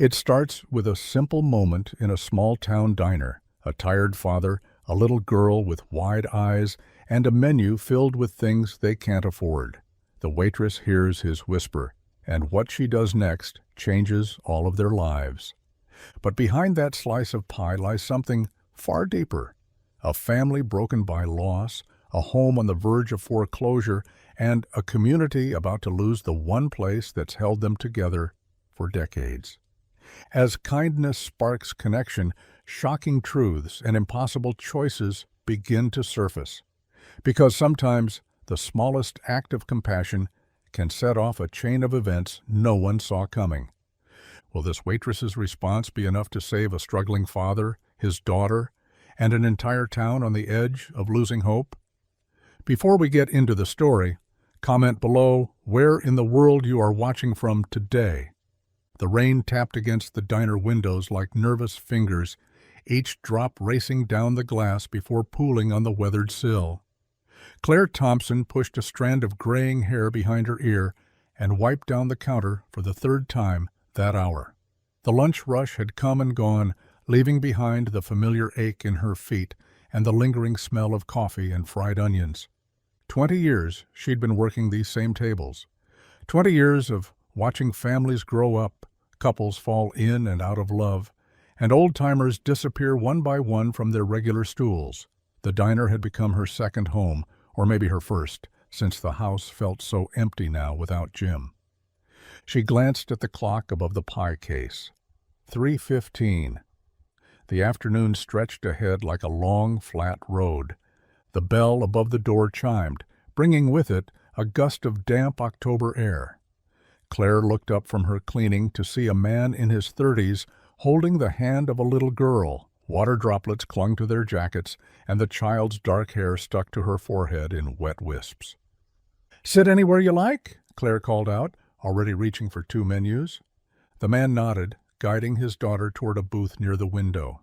It starts with a simple moment in a small-town diner, a tired father, a little girl with wide eyes, and a menu filled with things they can't afford. The waitress hears his whisper, and what she does next changes all of their lives. But behind that slice of pie lies something far deeper. A family broken by loss, a home on the verge of foreclosure, and a community about to lose the one place that's held them together for decades. As kindness sparks connection, shocking truths and impossible choices begin to surface. Because sometimes the smallest act of compassion can set off a chain of events no one saw coming. Will this waitress's response be enough to save a struggling father, his daughter, and an entire town on the edge of losing hope? Before we get into the story, comment below where in the world you are watching from today. The rain tapped against the diner windows like nervous fingers, each drop racing down the glass before pooling on the weathered sill. Clare Thompson pushed a strand of graying hair behind her ear and wiped down the counter for the third time that hour. The lunch rush had come and gone, leaving behind the familiar ache in her feet and the lingering smell of coffee and fried onions. 20 years she'd been working these same tables. 20 years of watching families grow up, couples fall in and out of love, and old-timers disappear one by one from their regular stools. The diner had become her second home, or maybe her first, since the house felt so empty now without Jim. She glanced at the clock above the pie case. 3:15. The afternoon stretched ahead like a long, flat road. The bell above the door chimed, bringing with it a gust of damp October air. Clare looked up from her cleaning to see a man in his 30s holding the hand of a little girl. Water droplets clung to their jackets, and the child's dark hair stuck to her forehead in wet wisps. "Sit anywhere you like," Clare called out, already reaching for 2 menus. The man nodded, guiding his daughter toward a booth near the window.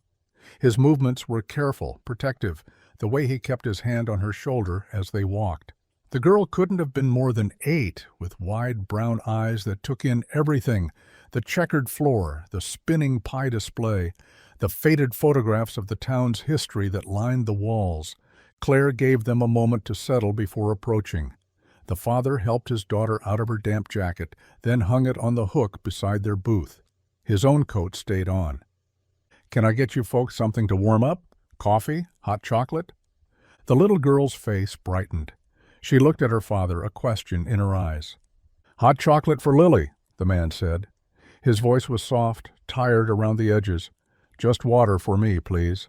His movements were careful, protective, the way he kept his hand on her shoulder as they walked. The girl couldn't have been more than 8, with wide brown eyes that took in everything: the checkered floor, the spinning pie display, the faded photographs of the town's history that lined the walls. Clare gave them a moment to settle before approaching. The father helped his daughter out of her damp jacket, then hung it on the hook beside their booth. His own coat stayed on. "Can I get you folks something to warm up? Coffee? Hot chocolate?" The little girl's face brightened. She looked at her father, a question in her eyes. "Hot chocolate for Lily," the man said. His voice was soft, tired around the edges. "Just water for me, please."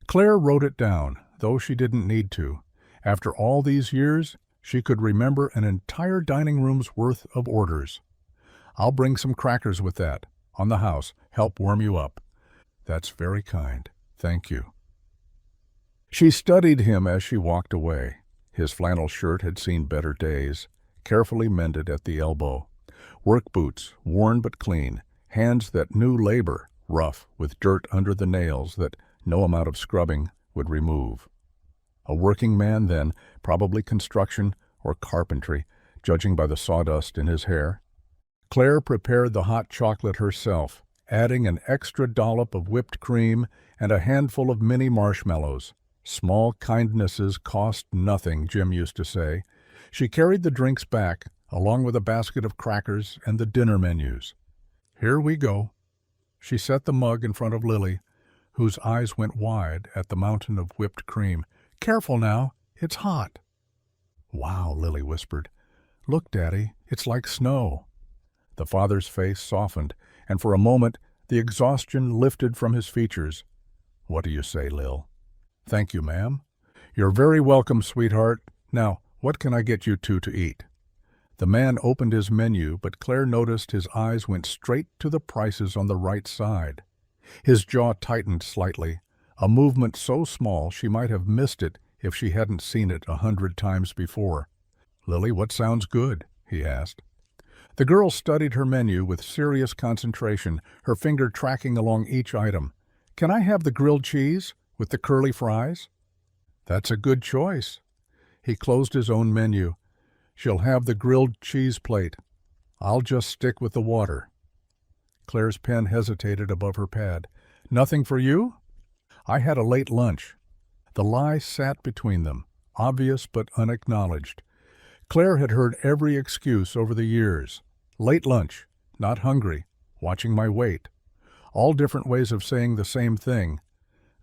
Clare wrote it down, though she didn't need to. After all these years, she could remember an entire dining room's worth of orders. "I'll bring some crackers with that. On the house. Help warm you up." "That's very kind. Thank you." She studied him as she walked away. His flannel shirt had seen better days, carefully mended at the elbow. Work boots, worn but clean, hands that knew labor, rough, with dirt under the nails that no amount of scrubbing would remove. A working man then, probably construction or carpentry, judging by the sawdust in his hair. Clare prepared the hot chocolate herself, adding an extra dollop of whipped cream and a handful of mini marshmallows. Small kindnesses cost nothing, Jim used to say. She carried the drinks back, along with a basket of crackers and the dinner menus. "Here we go." She set the mug in front of Lily, whose eyes went wide at the mountain of whipped cream. "Careful now, it's hot." "Wow," Lily whispered. "Look, Daddy, it's like snow." The father's face softened, and for a moment the exhaustion lifted from his features. "What do you say, Lil?" "Thank you, ma'am." "You're very welcome, sweetheart. Now, what can I get you two to eat?" The man opened his menu, but Clare noticed his eyes went straight to the prices on the right side. His jaw tightened slightly, a movement so small she might have missed it if she hadn't seen it 100 times before. "Lily, what sounds good?" he asked. The girl studied her menu with serious concentration, her finger tracking along each item. "Can I have the grilled cheese with the curly fries?" "That's a good choice." He closed his own menu. "She'll have the grilled cheese plate. I'll just stick with the water." Claire's pen hesitated above her pad. "Nothing for you?" "I had a late lunch." The lie sat between them, obvious but unacknowledged. Clare had heard every excuse over the years. Late lunch, not hungry, watching my weight. All different ways of saying the same thing.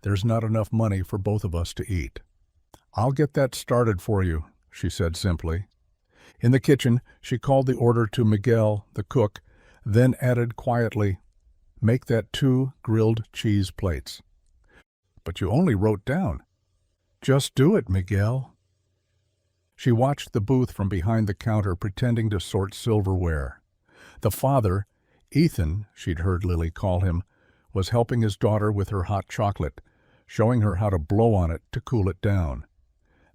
There's not enough money for both of us to eat. "I'll get that started for you," she said simply. In the kitchen, she called the order to Miguel, the cook, then added quietly, "Make that 2 grilled cheese plates." "But you only wrote down." "Just do it, Miguel." She watched the booth from behind the counter pretending to sort silverware. The father, Ethan, she'd heard Lily call him, was helping his daughter with her hot chocolate, showing her how to blow on it to cool it down.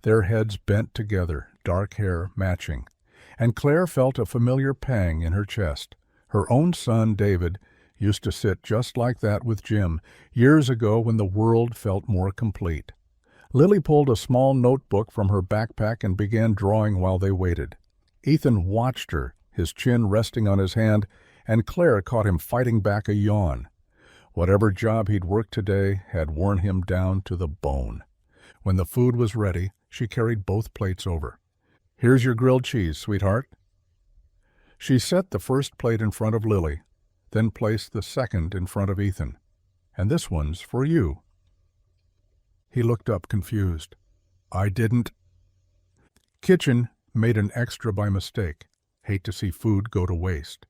Their heads bent together, dark hair matching, and Clare felt a familiar pang in her chest. Her own son, David, used to sit just like that with Jim, years ago when the world felt more complete. Lily pulled a small notebook from her backpack and began drawing while they waited. Ethan watched her, his chin resting on his hand, and Clare caught him fighting back a yawn. Whatever job he'd worked today had worn him down to the bone. When the food was ready, she carried both plates over. "Here's your grilled cheese, sweetheart." She set the first plate in front of Lily, then placed the second in front of Ethan. "And this one's for you." He looked up confused. "I didn't—" Kitchen made an extra by mistake. Hate to see food go to waste.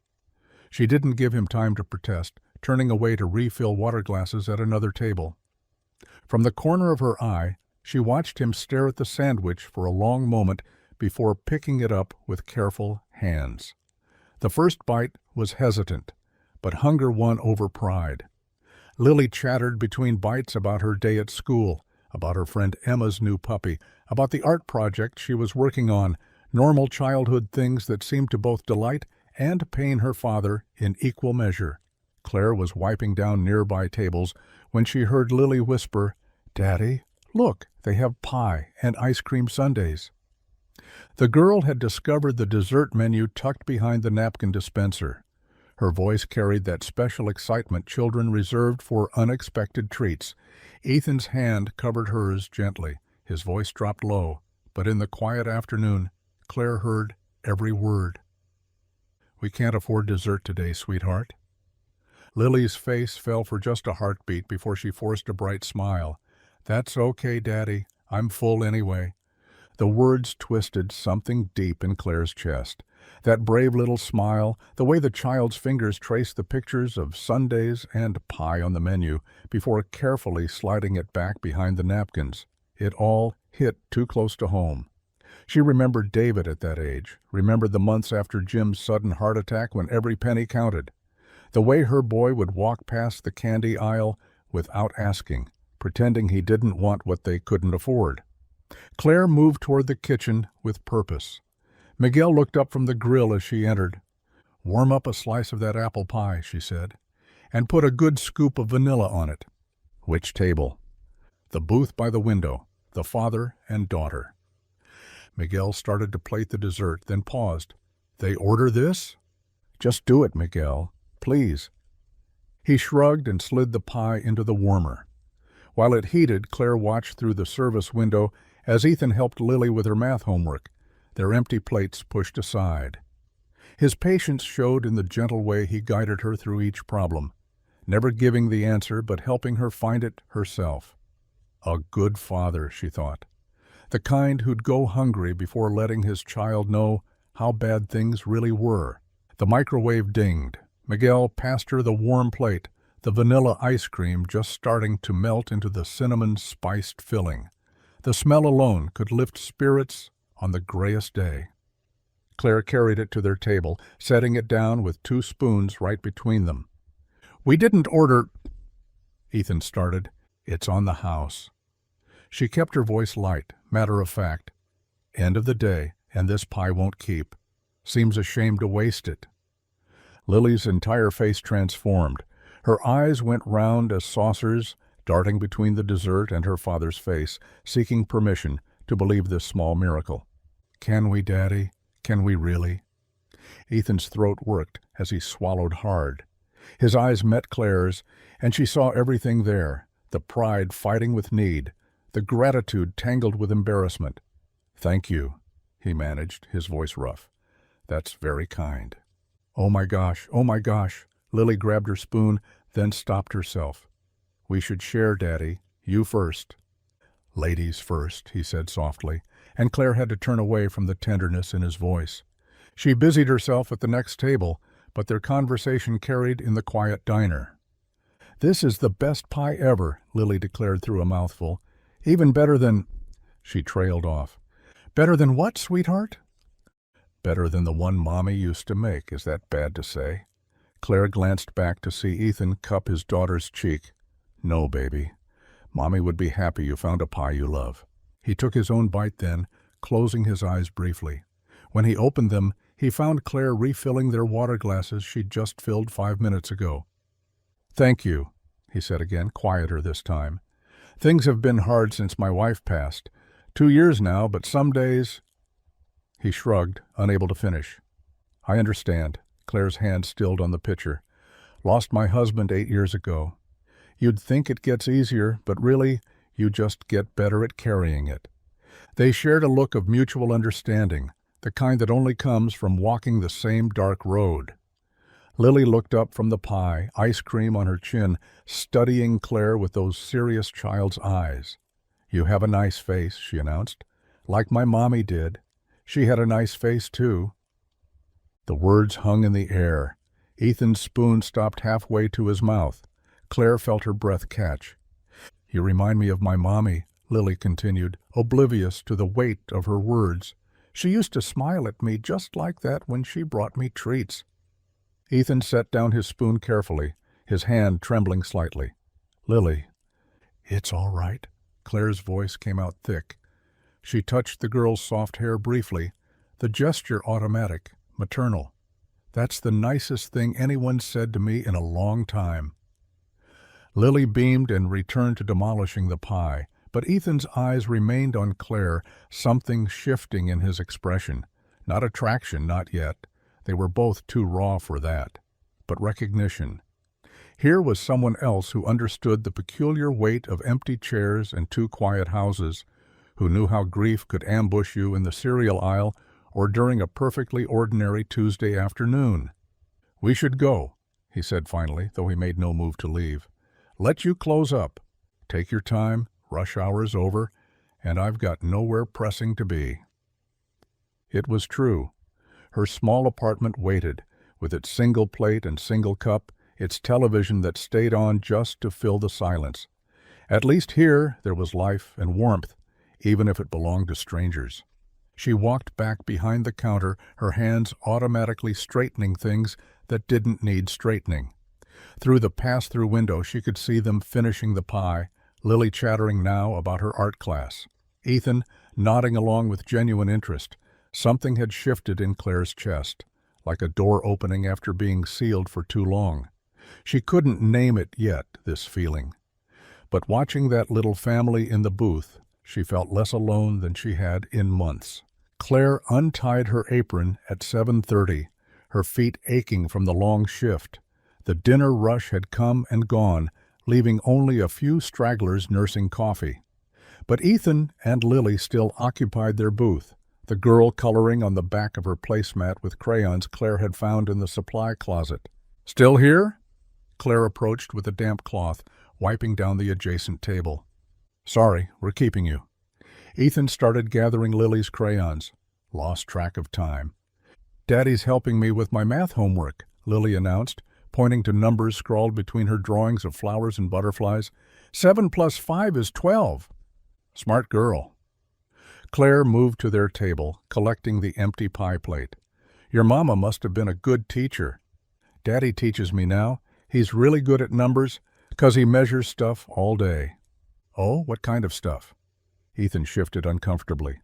She didn't give him time to protest, turning away to refill water glasses at another table. From the corner of her eye, she watched him stare at the sandwich for a long moment before picking it up with careful hands. The first bite was hesitant, but hunger won over pride. Lily chattered between bites about her day at school, about her friend Emma's new puppy, about the art project she was working on, normal childhood things that seemed to both delight and pain her father in equal measure. Clare was wiping down nearby tables when she heard Lily whisper, "Daddy, look, they have pie and ice cream sundaes." The girl had discovered the dessert menu tucked behind the napkin dispenser. Her voice carried that special excitement children reserved for unexpected treats. Ethan's hand covered hers gently. His voice dropped low, but in the quiet afternoon, Clare heard every word. "We can't afford dessert today, sweetheart." Lily's face fell for just a heartbeat before she forced a bright smile. "That's okay, Daddy. I'm full anyway." The words twisted something deep in Clare's chest. That brave little smile, the way the child's fingers traced the pictures of sundaes and pie on the menu before carefully sliding it back behind the napkins. It all hit too close to home. She remembered David at that age, remembered the months after Jim's sudden heart attack when every penny counted. The way her boy would walk past the candy aisle without asking, pretending he didn't want what they couldn't afford. Clare moved toward the kitchen with purpose. Miguel looked up from the grill as she entered. "Warm up a slice of that apple pie," she said, "and put a good scoop of vanilla on it." Which table? The booth by the window, the father and daughter. Miguel started to plate the dessert, then paused. "They order this?" "Just do it, Miguel. Please." He shrugged and slid the pie into the warmer. While it heated, Clare watched through the service window as Ethan helped Lily with her math homework, their empty plates pushed aside. His patience showed in the gentle way he guided her through each problem, never giving the answer but helping her find it herself. A good father, she thought. The kind who'd go hungry before letting his child know how bad things really were. The microwave dinged. Miguel passed her the warm plate, the vanilla ice cream just starting to melt into the cinnamon-spiced filling. The smell alone could lift spirits on the grayest day. Clare carried it to their table, setting it down with 2 spoons right between them. "We didn't order—" Ethan started. "It's on the house." She kept her voice light, matter-of-fact. "End of the day, and this pie won't keep. Seems a shame to waste it." Lily's entire face transformed. Her eyes went round as saucers, darting between the dessert and her father's face, seeking permission to believe this small miracle. "Can we, Daddy? Can we really?" Ethan's throat worked as he swallowed hard. His eyes met Claire's, and she saw everything there, the pride fighting with need, the gratitude tangled with embarrassment. "Thank you," he managed, his voice rough. "That's very kind." Oh my gosh, oh my gosh. Lily grabbed her spoon, then stopped herself. "We should share, Daddy. You first." "Ladies first," he said softly, and Claire had to turn away from the tenderness in his voice. She busied herself at the next table, but their conversation carried in the quiet diner. "This is the best pie ever," Lily declared through a mouthful. "Even better than—" She trailed off. "Better than what, sweetheart?" "Better than the one Mommy used to make. Is that bad to say?" Claire glanced back to see Ethan cup his daughter's cheek. "No, baby. Mommy would be happy you found a pie you love." He took his own bite then, closing his eyes briefly. When he opened them, he found Claire refilling their water glasses she'd just filled 5 minutes ago. "Thank you," he said again, quieter this time. "Things have been hard since my wife passed. 2 years now, but some days—" He shrugged, unable to finish. "I understand." Claire's hand stilled on the pitcher. "Lost my husband 8 years ago. You'd think it gets easier, but really, you just get better at carrying it." They shared a look of mutual understanding, the kind that only comes from walking the same dark road. Lily looked up from the pie, ice cream on her chin, studying Claire with those serious child's eyes. "You have a nice face," she announced. "Like my mommy did. She had a nice face, too." The words hung in the air. Ethan's spoon stopped halfway to his mouth. Claire felt her breath catch. "You remind me of my mommy," Lily continued, oblivious to the weight of her words. "She used to smile at me just like that when she brought me treats." Ethan set down his spoon carefully, his hand trembling slightly. "Lily." "It's all right." Claire's voice came out thick. She touched the girl's soft hair briefly, the gesture automatic, maternal. "That's the nicest thing anyone said to me in a long time." Lily beamed and returned to demolishing the pie, but Ethan's eyes remained on Claire, something shifting in his expression. Not attraction, not yet. They were both too raw for that. But recognition. Here was someone else who understood the peculiar weight of empty chairs and 2 quiet houses, who knew how grief could ambush you in the cereal aisle or during a perfectly ordinary Tuesday afternoon. "We should go," he said finally, though he made no move to leave. "Let you close up. Take your time, rush hour's over, and I've got nowhere pressing to be." It was true. Her small apartment waited, with its single plate and single cup, its television that stayed on just to fill the silence. At least here there was life and warmth, even if it belonged to strangers. She walked back behind the counter, her hands automatically straightening things that didn't need straightening. Through the pass-through window she could see them finishing the pie, Lily chattering now about her art class. Ethan nodding along with genuine interest. Something had shifted in Claire's chest, like a door opening after being sealed for too long. She couldn't name it yet, this feeling. But watching that little family in the booth, she felt less alone than she had in months. Claire untied her apron at 7:30, her feet aching from the long shift. The dinner rush had come and gone, leaving only a few stragglers nursing coffee. But Ethan and Lily still occupied their booth, the girl coloring on the back of her placemat with crayons Claire had found in the supply closet. "Still here?" Claire approached with a damp cloth, wiping down the adjacent table. "Sorry, we're keeping you." Ethan started gathering Lily's crayons. Lost track of time. "Daddy's helping me with my math homework," Lily announced, pointing to numbers scrawled between her drawings of flowers and butterflies. 7 + 5 is 12. "Smart girl." Claire moved to their table, collecting the empty pie plate. "Your mama must have been a good teacher." "Daddy teaches me now. He's really good at numbers, 'cause he measures stuff all day." "Oh, what kind of stuff?" Ethan shifted uncomfortably.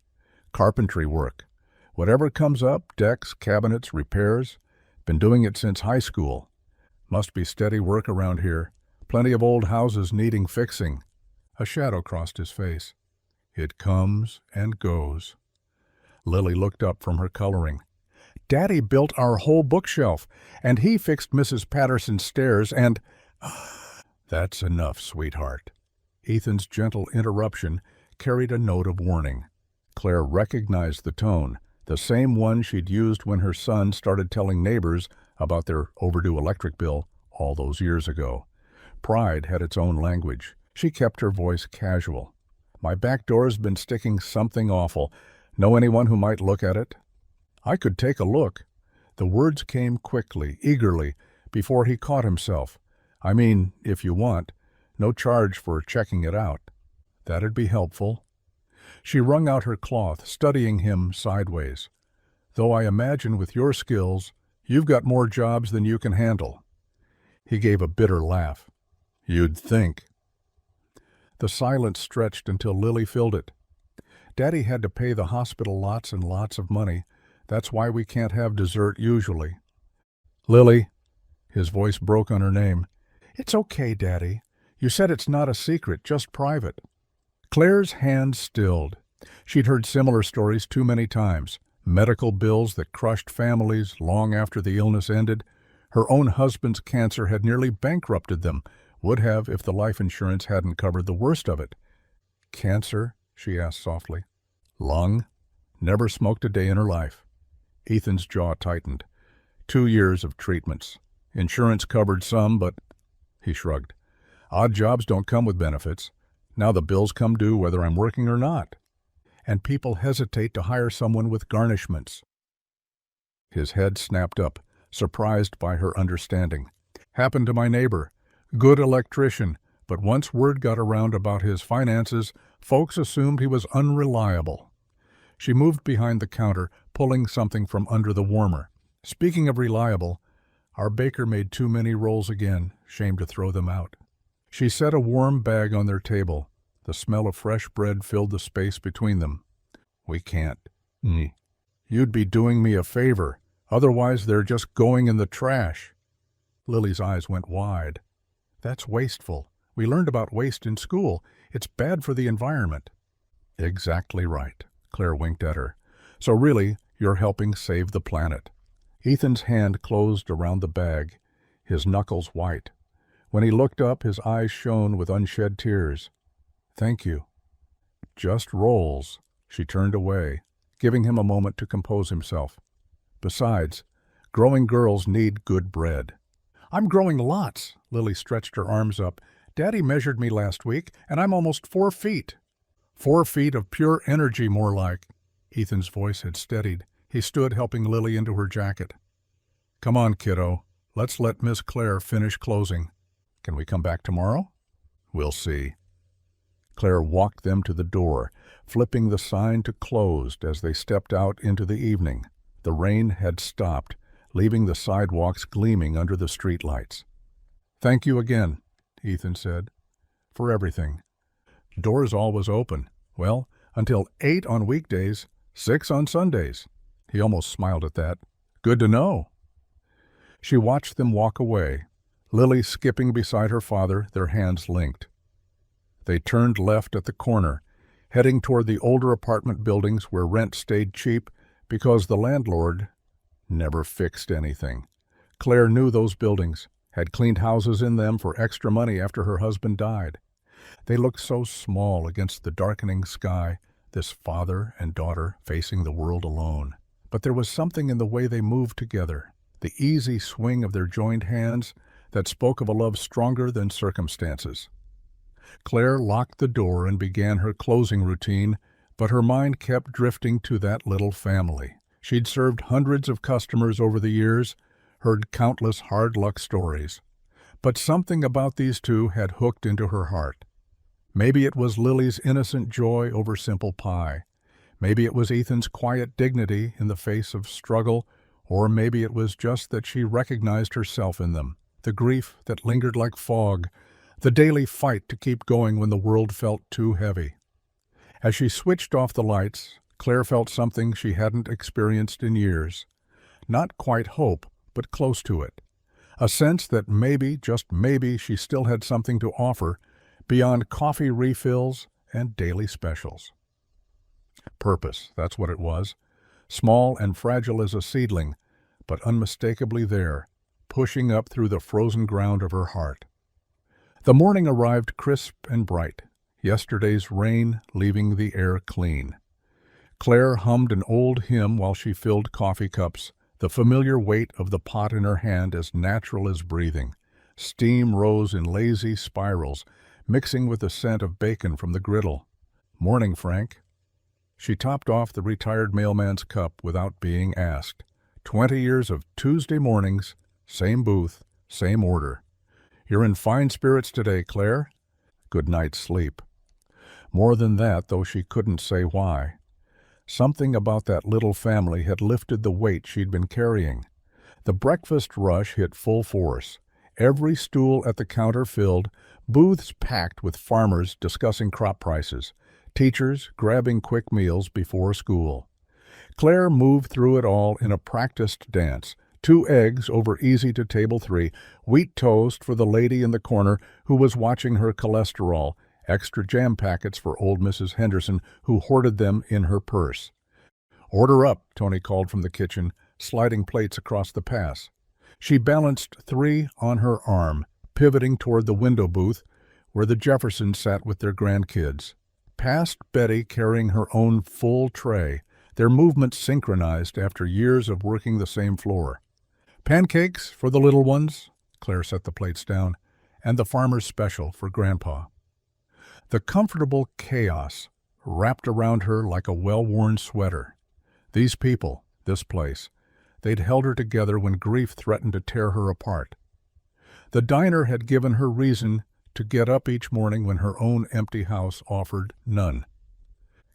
"Carpentry work. Whatever comes up, decks, cabinets, repairs. Been doing it since high school. Must be steady work around here. Plenty of old houses needing fixing." A shadow crossed his face. "It comes and goes." Lily looked up from her coloring. Daddy built our whole bookshelf, and he fixed Mrs. Patterson's stairs, and— That's enough, sweetheart. Ethan's gentle interruption carried a note of warning. Claire recognized the tone, the same one she'd used when her son started telling neighbors about their overdue electric bill all those years ago. Pride had its own language. She kept her voice casual. My back door's been sticking something awful. Know anyone who might look at it? I could take a look. The words came quickly, eagerly, before he caught himself. I mean, if you want, no charge for checking it out. That'd be helpful. She wrung out her cloth, studying him sideways. Though I imagine with your skills, you've got more jobs than you can handle. He gave a bitter laugh. You'd think. The silence stretched until Lily filled it. Daddy had to pay the hospital lots and lots of money. That's why we can't have dessert usually. Lily, his voice broke on her name. It's okay, Daddy. You said it's not a secret, just private. Claire's hand stilled. She'd heard similar stories too many times. Medical bills that crushed families long after the illness ended. Her own husband's cancer had nearly bankrupted them, would have if the life insurance hadn't covered the worst of it. Cancer? She asked softly. Lung? Never smoked a day in her life. Ethan's jaw tightened. 2 years of treatments. Insurance covered some, but— He shrugged. Odd jobs don't come with benefits. Now the bills come due whether I'm working or not. And people hesitate to hire someone with garnishments. His head snapped up, surprised by her understanding. Happened to my neighbor. Good electrician, but once word got around about his finances, folks assumed he was unreliable. She moved behind the counter, pulling something from under the warmer. Speaking of reliable, our baker made too many rolls again, shame to throw them out. She set a warm bag on their table. The smell of fresh bread filled the space between them. We can't. You'd be doing me a favor. Otherwise, they're just going in the trash. Lily's eyes went wide. That's wasteful. We learned about waste in school. It's bad for the environment. Exactly right. Claire winked at her. So really, you're helping save the planet. Ethan's hand closed around the bag, his knuckles white. When he looked up, his eyes shone with unshed tears. Thank you. Just rolls. She turned away, giving him a moment to compose himself. Besides, growing girls need good bread. I'm growing lots. Lily stretched her arms up. Daddy measured me last week, and I'm almost 4 feet. 4 feet of pure energy, more like. Ethan's voice had steadied. He stood helping Lily into her jacket. Come on, kiddo. Let's let Miss Clare finish closing. Can we come back tomorrow? We'll see. Claire walked them to the door, flipping the sign to closed as they stepped out into the evening. The rain had stopped, leaving the sidewalks gleaming under the streetlights. Thank you again, Ethan said, for everything. Door's always open. Well, until 8 on weekdays, 6 on Sundays. He almost smiled at that. Good to know. She watched them walk away, Lily skipping beside her father, their hands linked. They turned left at the corner, heading toward the older apartment buildings where rent stayed cheap because the landlord never fixed anything. Claire knew those buildings, had cleaned houses in them for extra money after her husband died. They looked so small against the darkening sky, this father and daughter facing the world alone. But there was something in the way they moved together, the easy swing of their joined hands that spoke of a love stronger than circumstances. Claire locked the door and began her closing routine, but her mind kept drifting to that little family. She'd served hundreds of customers over the years, heard countless hard-luck stories. But something about these two had hooked into her heart. Maybe it was Lily's innocent joy over simple pie. Maybe it was Ethan's quiet dignity in the face of struggle, or maybe it was just that she recognized herself in them, the grief that lingered like fog, the daily fight to keep going when the world felt too heavy. As she switched off the lights, Claire felt something she hadn't experienced in years. Not quite hope, but close to it. A sense that maybe, just maybe, she still had something to offer beyond coffee refills and daily specials. Purpose, that's what it was. small and fragile as a seedling, but unmistakably there, pushing up through the frozen ground of her heart. The morning arrived crisp and bright, yesterday's rain leaving the air clean. Clare hummed an old hymn while she filled coffee cups, the familiar weight of the pot in her hand as natural as breathing. Steam rose in lazy spirals, mixing with the scent of bacon from the griddle. "Morning, Frank." She topped off the retired mailman's cup without being asked. 20 years of Tuesday mornings, same booth, same order. "You're in fine spirits today, Clare." Good night's sleep. More than that, though she couldn't say why. Something about that little family had lifted the weight she'd been carrying. The breakfast rush hit full force. Every stool at the counter filled, booths packed with farmers discussing crop prices, teachers grabbing quick meals before school. Clare moved through it all in a practiced dance. 2 eggs over easy to table 3, wheat toast for the lady in the corner who was watching her cholesterol, extra jam packets for old Mrs. Henderson who hoarded them in her purse. "Order up," Tony called from the kitchen, sliding plates across the pass. She balanced 3 on her arm, pivoting toward the window booth where the Jeffersons sat with their grandkids. Past Betty carrying her own full tray, their movements synchronized after years of working the same floor. "Pancakes for the little ones," Clare set the plates down, "and the farmer's special for Grandpa." The comfortable chaos wrapped around her like a well-worn sweater. These people, this place, they'd held her together when grief threatened to tear her apart. The diner had given her reason to get up each morning when her own empty house offered none.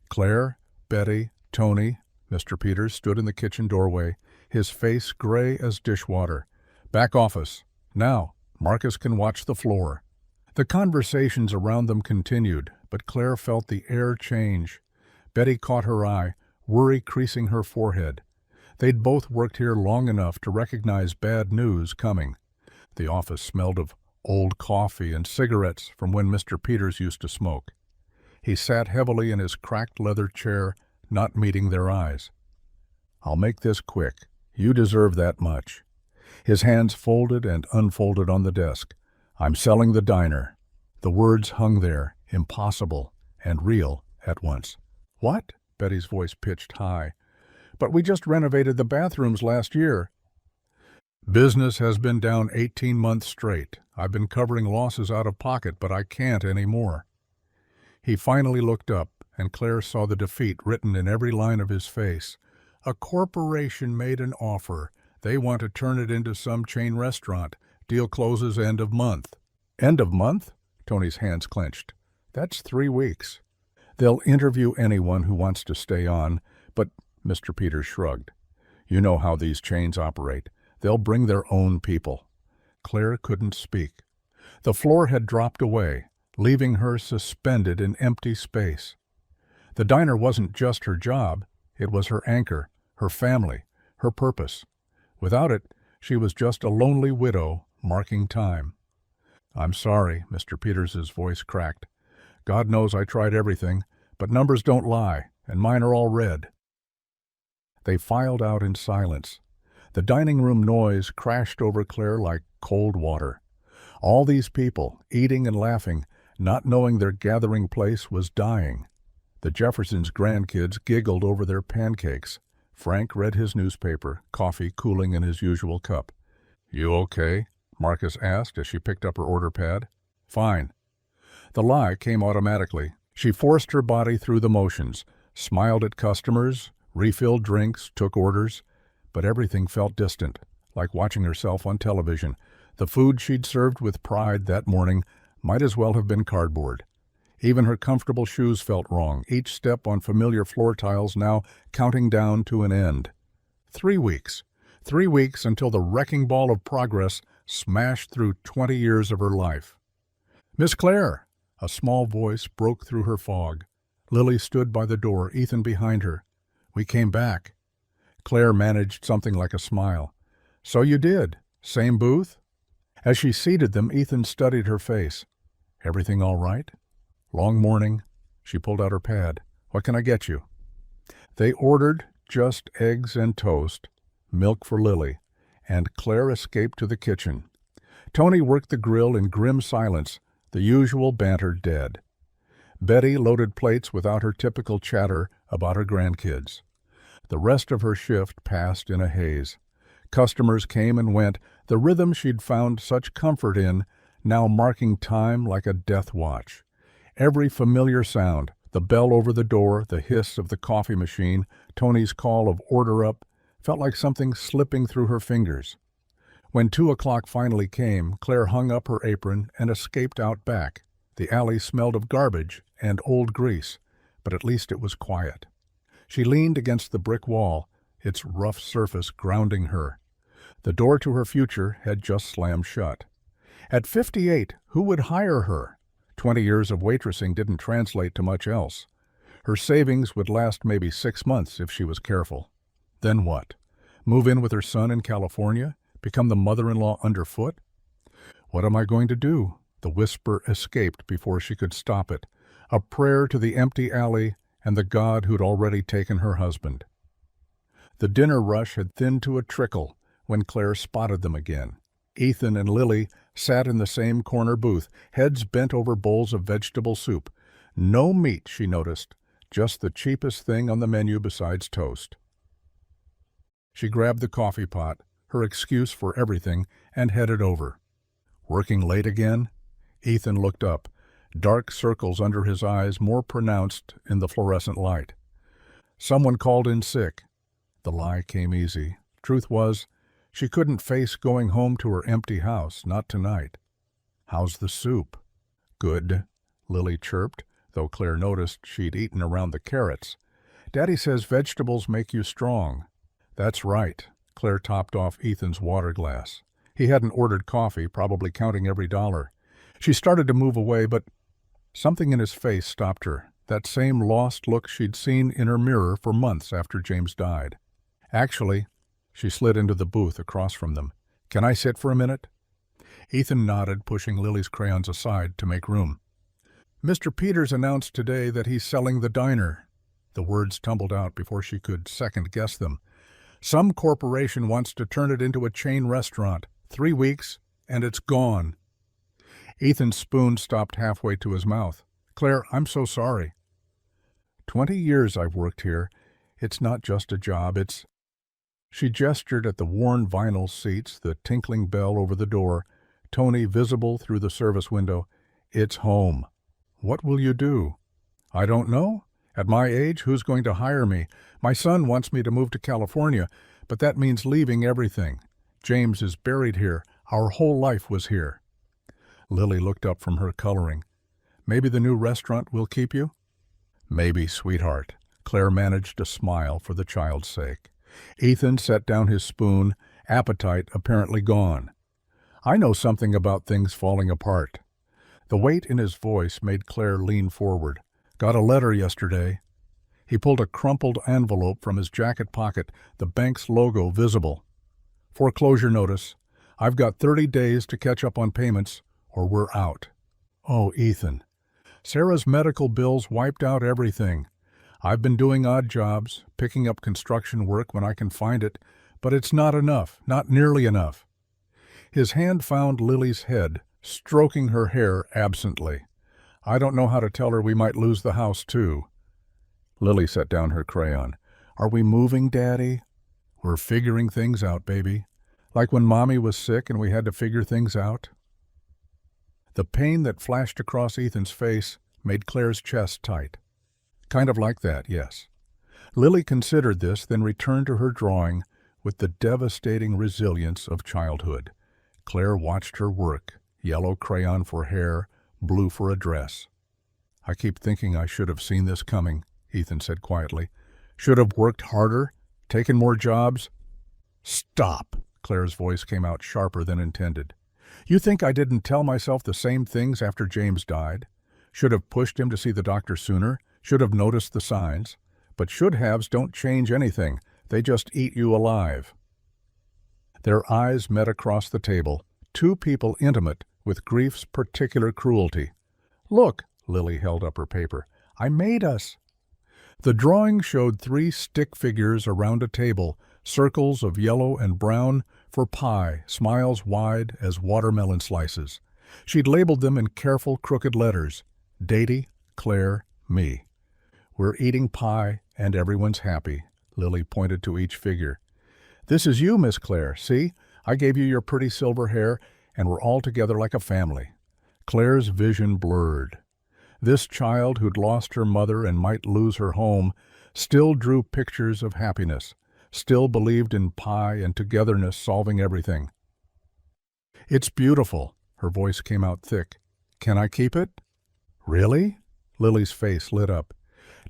Clare, Betty, Tony, Mr. Peters stood in the kitchen doorway, his face gray as dishwater. "Back office. Now, Marcus can watch the floor." The conversations around them continued, but Clare felt the air change. Betty caught her eye, worry creasing her forehead. They'd both worked here long enough to recognize bad news coming. The office smelled of old coffee and cigarettes from when Mr. Peters used to smoke. He sat heavily in his cracked leather chair, not meeting their eyes. "I'll make this quick. You deserve that much." His hands folded and unfolded on the desk. "I'm selling the diner." The words hung there, impossible and real at once. "What?" Betty's voice pitched high. "But we just renovated the bathrooms last year." "Business has been down 18 months straight. I've been covering losses out of pocket, but I can't anymore." He finally looked up, and Clare saw the defeat written in every line of his face. "A corporation made an offer. They want to turn it into some chain restaurant. Deal closes end of month." "End of month?" Tony's hands clenched. "That's 3 weeks." "They'll interview anyone who wants to stay on, but," Mr. Peters shrugged, "you know how these chains operate. They'll bring their own people." Clare couldn't speak. The floor had dropped away, leaving her suspended in empty space. The diner wasn't just her job, it was her anchor, her family, her purpose. Without it, she was just a lonely widow marking time. "I'm sorry," Mr. Peters's voice cracked. "God knows I tried everything, but numbers don't lie, and mine are all red." They filed out in silence. The dining room noise crashed over Clare like cold water. All these people, eating and laughing, not knowing their gathering place was dying. The Jeffersons' grandkids giggled over their pancakes. Frank read his newspaper, coffee cooling in his usual cup. "You okay?" Marcus asked as she picked up her order pad. "Fine." The lie came automatically. She forced her body through the motions, smiled at customers, refilled drinks, took orders, but everything felt distant, like watching herself on television. The food she'd served with pride that morning might as well have been cardboard. Even her comfortable shoes felt wrong, each step on familiar floor tiles now counting down to an end. 3 weeks. 3 weeks until the wrecking ball of progress smashed through 20 years of her life. "Miss Clare!" A small voice broke through her fog. Lily stood by the door, Ethan behind her. "We came back." Clare managed something like a smile. "So you did. Same booth?" As she seated them, Ethan studied her face. "Everything all right?" "Long morning." She pulled out her pad. "What can I get you?" They ordered, just eggs and toast, milk for Lily, and Clare escaped to the kitchen. Tony worked the grill in grim silence, the usual banter dead. Betty loaded plates without her typical chatter about her grandkids. The rest of her shift passed in a haze. Customers came and went, the rhythm she'd found such comfort in, now marking time like a death watch. Every familiar sound, the bell over the door, the hiss of the coffee machine, Tony's call of order up, felt like something slipping through her fingers. When 2 o'clock finally came, Clare hung up her apron and escaped out back. The alley smelled of garbage and old grease, but at least it was quiet. She leaned against the brick wall, its rough surface grounding her. The door to her future had just slammed shut. At 58, who would hire her? 20 years of waitressing didn't translate to much else. Her savings would last maybe 6 months if she was careful. Then what? Move in with her son in California? Become the mother-in-law underfoot? What am I going to do? The whisper escaped before she could stop it, a prayer to the empty alley and the God who'd already taken her husband. The dinner rush had thinned to a trickle when Clare spotted them again. Ethan and Lily sat in the same corner booth, heads bent over bowls of vegetable soup. No meat, she noticed, just the cheapest thing on the menu besides toast. She grabbed the coffee pot, her excuse for everything, and headed over. Working late again? Ethan looked up, dark circles under his eyes more pronounced in the fluorescent light. Someone called in sick. The lie came easy. Truth was, she couldn't face going home to her empty house, not tonight. How's the soup? Good, Lily chirped, though Clare noticed she'd eaten around the carrots. Daddy says vegetables make you strong. That's right. Clare topped off Ethan's water glass. He hadn't ordered coffee, probably counting every dollar. She started to move away, but something in his face stopped her, that same lost look she'd seen in her mirror for months after James died. Actually, she slid into the booth across from them. Can I sit for a minute? Ethan nodded, pushing Lily's crayons aside to make room. Mr. Peters announced today that he's selling the diner. The words tumbled out before she could second-guess them. Some corporation wants to turn it into a chain restaurant. 3 weeks, and it's gone. Ethan's spoon stopped halfway to his mouth. Clare, I'm so sorry. 20 years I've worked here. It's not just a job, it's... She gestured at the worn vinyl seats, the tinkling bell over the door, Tony visible through the service window. It's home. What will you do? I don't know. At my age, who's going to hire me? My son wants me to move to California, but that means leaving everything. James is buried here. Our whole life was here. Lily looked up from her coloring. Maybe the new restaurant will keep you? Maybe, sweetheart. Clare managed a smile for the child's sake. Ethan set down his spoon, appetite apparently gone. I know something about things falling apart. The weight in his voice made Clare lean forward. Got a letter yesterday. He pulled a crumpled envelope from his jacket pocket, the bank's logo visible. Foreclosure notice. I've got 30 days to catch up on payments, or we're out. Oh, Ethan. Sarah's medical bills wiped out everything. I've been doing odd jobs, picking up construction work when I can find it, but it's not enough, not nearly enough. His hand found Lily's head, stroking her hair absently. I don't know how to tell her we might lose the house, too. Lily set down her crayon. Are we moving, Daddy? We're figuring things out, baby. Like when Mommy was sick and we had to figure things out. The pain that flashed across Ethan's face made Clare's chest tight. Kind of like that, yes. Lily considered this, then returned to her drawing with the devastating resilience of childhood. Clare watched her work, yellow crayon for hair, blue for a dress. I keep thinking I should have seen this coming, Ethan said quietly. Should have worked harder, taken more jobs. Stop, Clare's voice came out sharper than intended. You think I didn't tell myself the same things after James died? Should have pushed him to see the doctor sooner, should have noticed the signs. But should-haves don't change anything. They just eat you alive. Their eyes met across the table, two people intimate with grief's particular cruelty. Look, Lily held up her paper. I made us. The drawing showed 3 stick figures around a table, circles of yellow and brown for pie, smiles wide as watermelon slices. She'd labeled them in careful crooked letters: Datey, Clare, me. We're eating pie and everyone's happy. Lily pointed to each figure. This is you, Miss Clare. See? I gave you your pretty silver hair, and we're all together like a family. Clare's vision blurred. This child who'd lost her mother and might lose her home still drew pictures of happiness, still believed in pie and togetherness solving everything. It's beautiful. Her voice came out thick. Can I keep it? Really? Lily's face lit up.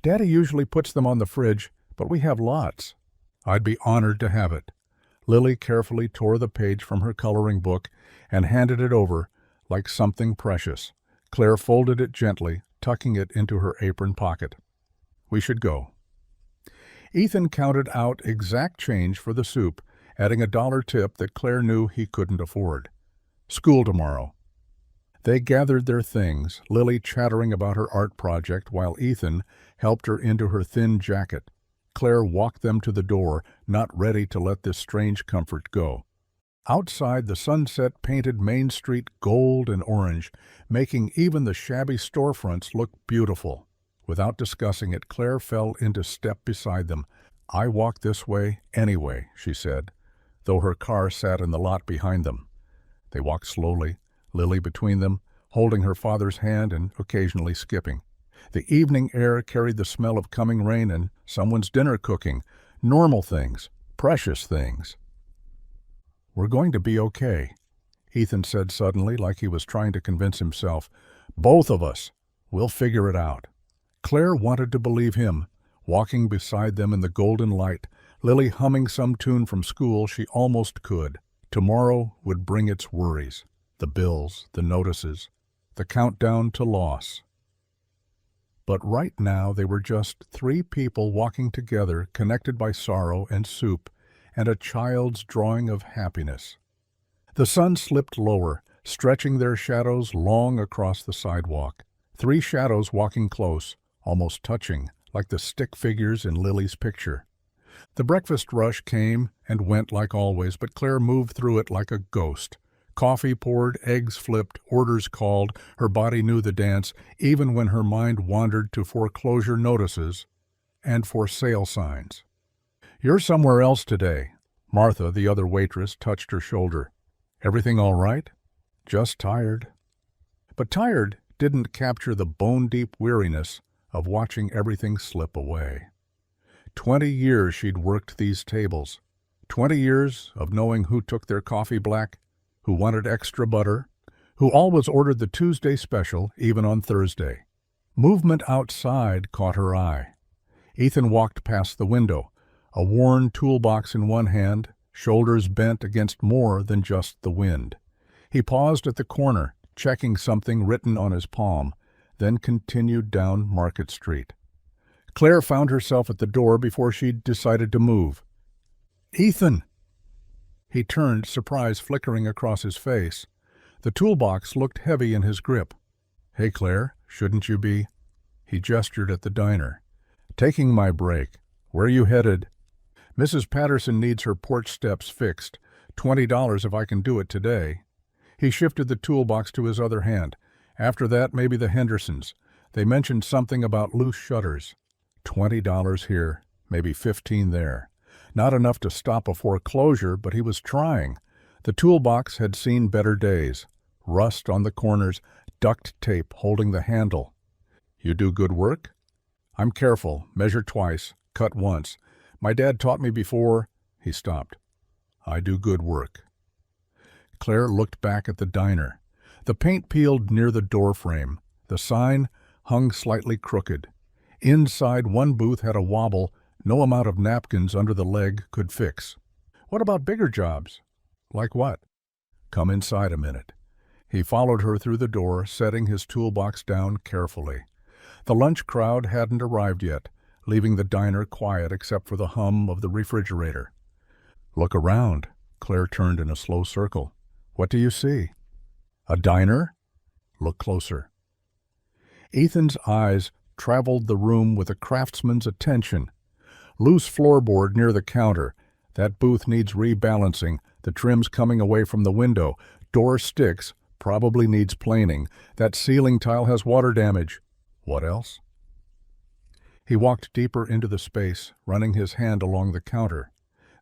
Daddy usually puts them on the fridge, but we have lots. I'd be honored to have it. Lily carefully tore the page from her coloring book and handed it over like something precious. Clare folded it gently, tucking it into her apron pocket. We should go. Ethan counted out exact change for the soup, adding a $1 tip that Clare knew he couldn't afford. School tomorrow. They gathered their things, Lily chattering about her art project while Ethan helped her into her thin jacket. Clare walked them to the door, not ready to let this strange comfort go. Outside, the sunset painted Main Street gold and orange, making even the shabby storefronts look beautiful. Without discussing it, Clare fell into step beside them. I walk this way anyway, she said, though her car sat in the lot behind them. They walked slowly, Lily between them, holding her father's hand and occasionally skipping. The evening air carried the smell of coming rain and someone's dinner cooking. Normal things, precious things. We're going to be okay, Ethan said suddenly, like he was trying to convince himself. Both of us. We'll figure it out. Clare wanted to believe him, walking beside them in the golden light, Lily humming some tune from school she almost could. Tomorrow would bring its worries, the bills, the notices, the countdown to loss. But right now they were just 3 people walking together, connected by sorrow and soup, and a child's drawing of happiness. The sun slipped lower, stretching their shadows long across the sidewalk. 3 shadows walking close, almost touching, like the stick figures in Lily's picture. The breakfast rush came and went like always, but Clare moved through it like a ghost. Coffee poured, eggs flipped, orders called. Her body knew the dance, even when her mind wandered to foreclosure notices and for sale signs. You're somewhere else today. Martha, the other waitress, touched her shoulder. Everything all right? Just tired. But tired didn't capture the bone-deep weariness of watching everything slip away. 20 years she'd worked these tables. 20 years of knowing who took their coffee black, who wanted extra butter, who always ordered the Tuesday special, even on Thursday. Movement outside caught her eye. Ethan walked past the window, a worn toolbox in one hand, shoulders bent against more than just the wind. He paused at the corner, checking something written on his palm, then continued down Market Street. Clare found herself at the door before she'd decided to move. "Ethan!" He turned, surprise flickering across his face. The toolbox looked heavy in his grip. "Hey, Clare, shouldn't you be—" He gestured at the diner. "Taking my break. Where are you headed?" "Mrs. Patterson needs her porch steps fixed. $20 if I can do it today." He shifted the toolbox to his other hand. "After that, maybe the Hendersons. They mentioned something about loose shutters. $20 here, maybe 15 there. Not enough to stop a foreclosure, but he was trying. The toolbox had seen better days. Rust on the corners, duct tape holding the handle. "You do good work?" "I'm careful. Measure twice. Cut once. My dad taught me before—" He stopped. "I do good work." Clare looked back at the diner. The paint peeled near the door frame. The sign hung slightly crooked. Inside, one booth had a wobble no amount of napkins under the leg could fix. "What about bigger jobs?" "Like what?" "Come inside a minute." He followed her through the door, setting his toolbox down carefully. The lunch crowd hadn't arrived yet, leaving the diner quiet except for the hum of the refrigerator. "Look around." Clare turned in a slow circle. "What do you see?" "A diner?" "Look closer." Ethan's eyes traveled the room with a craftsman's attention. Loose floorboard near the counter. That booth needs rebalancing. The trim's coming away from the window. Door sticks. Probably needs planing. That ceiling tile has water damage. What else? He walked deeper into the space, running his hand along the counter.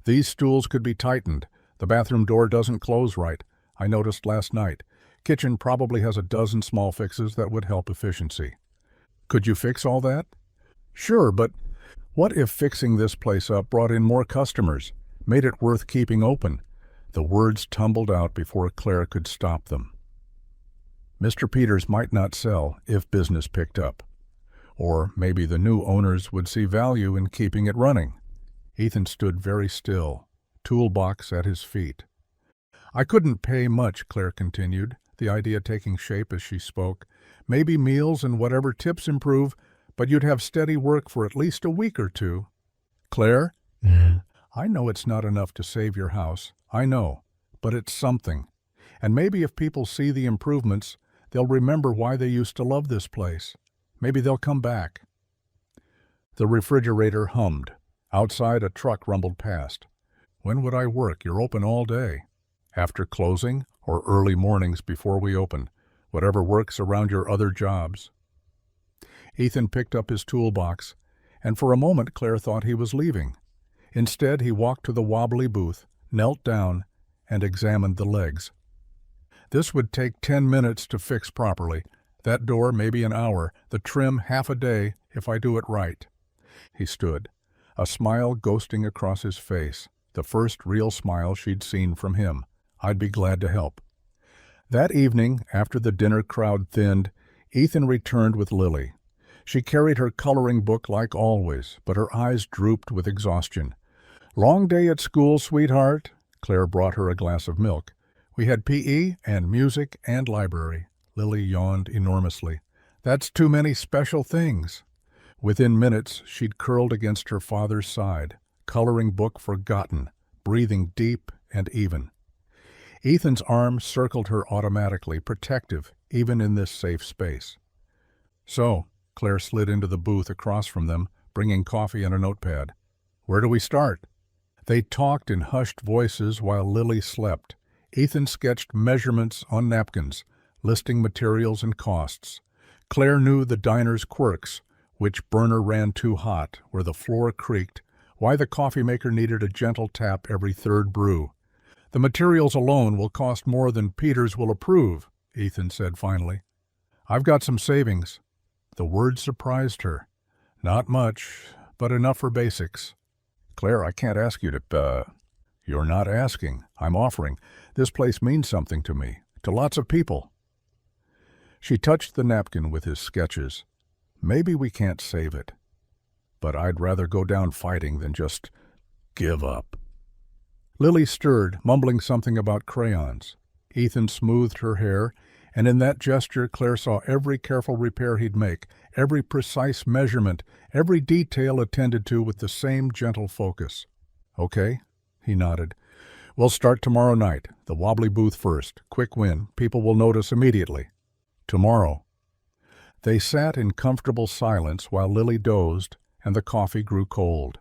These stools could be tightened. The bathroom door doesn't close right. I noticed last night. Kitchen probably has a dozen small fixes that would help efficiency. Could you fix all that? Sure, but what if fixing this place up brought in more customers, made it worth keeping open? The words tumbled out before Clare could stop them. Mr. Peters might not sell if business picked up. Or maybe the new owners would see value in keeping it running. Ethan stood very still, toolbox at his feet. I couldn't pay much, Clare continued, the idea taking shape as she spoke. Maybe meals and whatever tips improve, but you'd have steady work for at least a week or two. Clare? I know it's not enough to save your house. I know. But it's something. And maybe if people see the improvements, they'll remember why they used to love this place. Maybe they'll come back. The refrigerator hummed. Outside, a truck rumbled past. When would I work? You're open all day. After closing or early mornings before we open. Whatever works around your other jobs. Ethan picked up his toolbox, and for a moment Clare thought he was leaving. Instead, he walked to the wobbly booth, knelt down, and examined the legs. This would take 10 minutes to fix properly. That door maybe an hour, the trim half a day if I do it right. He stood, a smile ghosting across his face, the first real smile she'd seen from him. I'd be glad to help. That evening, after the dinner crowd thinned, Ethan returned with Lily. She carried her coloring book like always, but her eyes drooped with exhaustion. Long day at school, sweetheart. Clare brought her a glass of milk. We had PE and music and library. Lily yawned enormously. That's too many special things. Within minutes, she'd curled against her father's side, coloring book forgotten, breathing deep and even. Ethan's arm circled her automatically, protective, even in this safe space. So, Clare slid into the booth across from them, bringing coffee and a notepad. Where do we start? They talked in hushed voices while Lily slept. Ethan sketched measurements on napkins, listing materials and costs. Clare knew the diner's quirks, which burner ran too hot, where the floor creaked, why the coffee maker needed a gentle tap every third brew. The materials alone will cost more than Peters will approve, Ethan said finally. I've got some savings. The word surprised her. Not much, but enough for basics. Clare, I can't ask you to, You're not asking. I'm offering. This place means something to me, to lots of people. She touched the napkin with his sketches. Maybe we can't save it. But I'd rather go down fighting than just give up. Lily stirred, mumbling something about crayons. Ethan smoothed her hair, and in that gesture Clare saw every careful repair he'd make, every precise measurement, every detail attended to with the same gentle focus. Okay, he nodded. We'll start tomorrow night, the wobbly booth first. Quick win. People will notice immediately. Tomorrow. They sat in comfortable silence while Lily dozed and the coffee grew cold.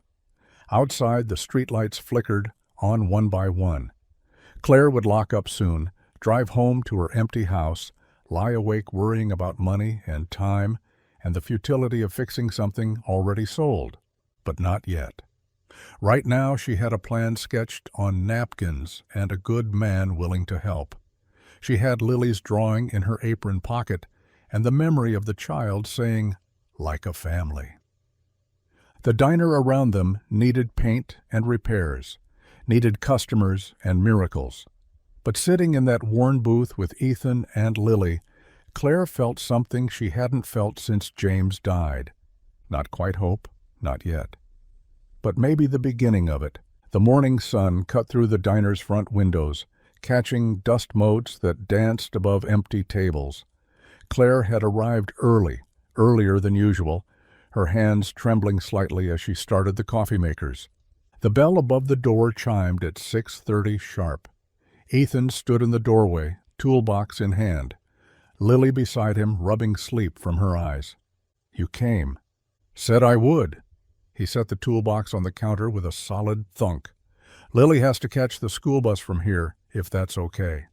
Outside, the streetlights flickered on one by one. Clare would lock up soon, drive home to her empty house, lie awake worrying about money and time and the futility of fixing something already sold. But not yet. Right now she had a plan sketched on napkins and a good man willing to help. She had Lily's drawing in her apron pocket and the memory of the child saying, like a family. The diner around them needed paint and repairs, needed customers and miracles. But sitting in that worn booth with Ethan and Lily, Clare felt something she hadn't felt since James died. Not quite hope, not yet. But maybe the beginning of it. The morning sun cut through the diner's front windows, catching dust motes that danced above empty tables. Clare had arrived early, earlier than usual, her hands trembling slightly as she started the coffee makers. The bell above the door chimed at 6:30 sharp. Ethan stood in the doorway, toolbox in hand. Lily beside him, rubbing sleep from her eyes. You came. Said I would. He set the toolbox on the counter with a solid thunk. Lily has to catch the school bus from here, if that's okay.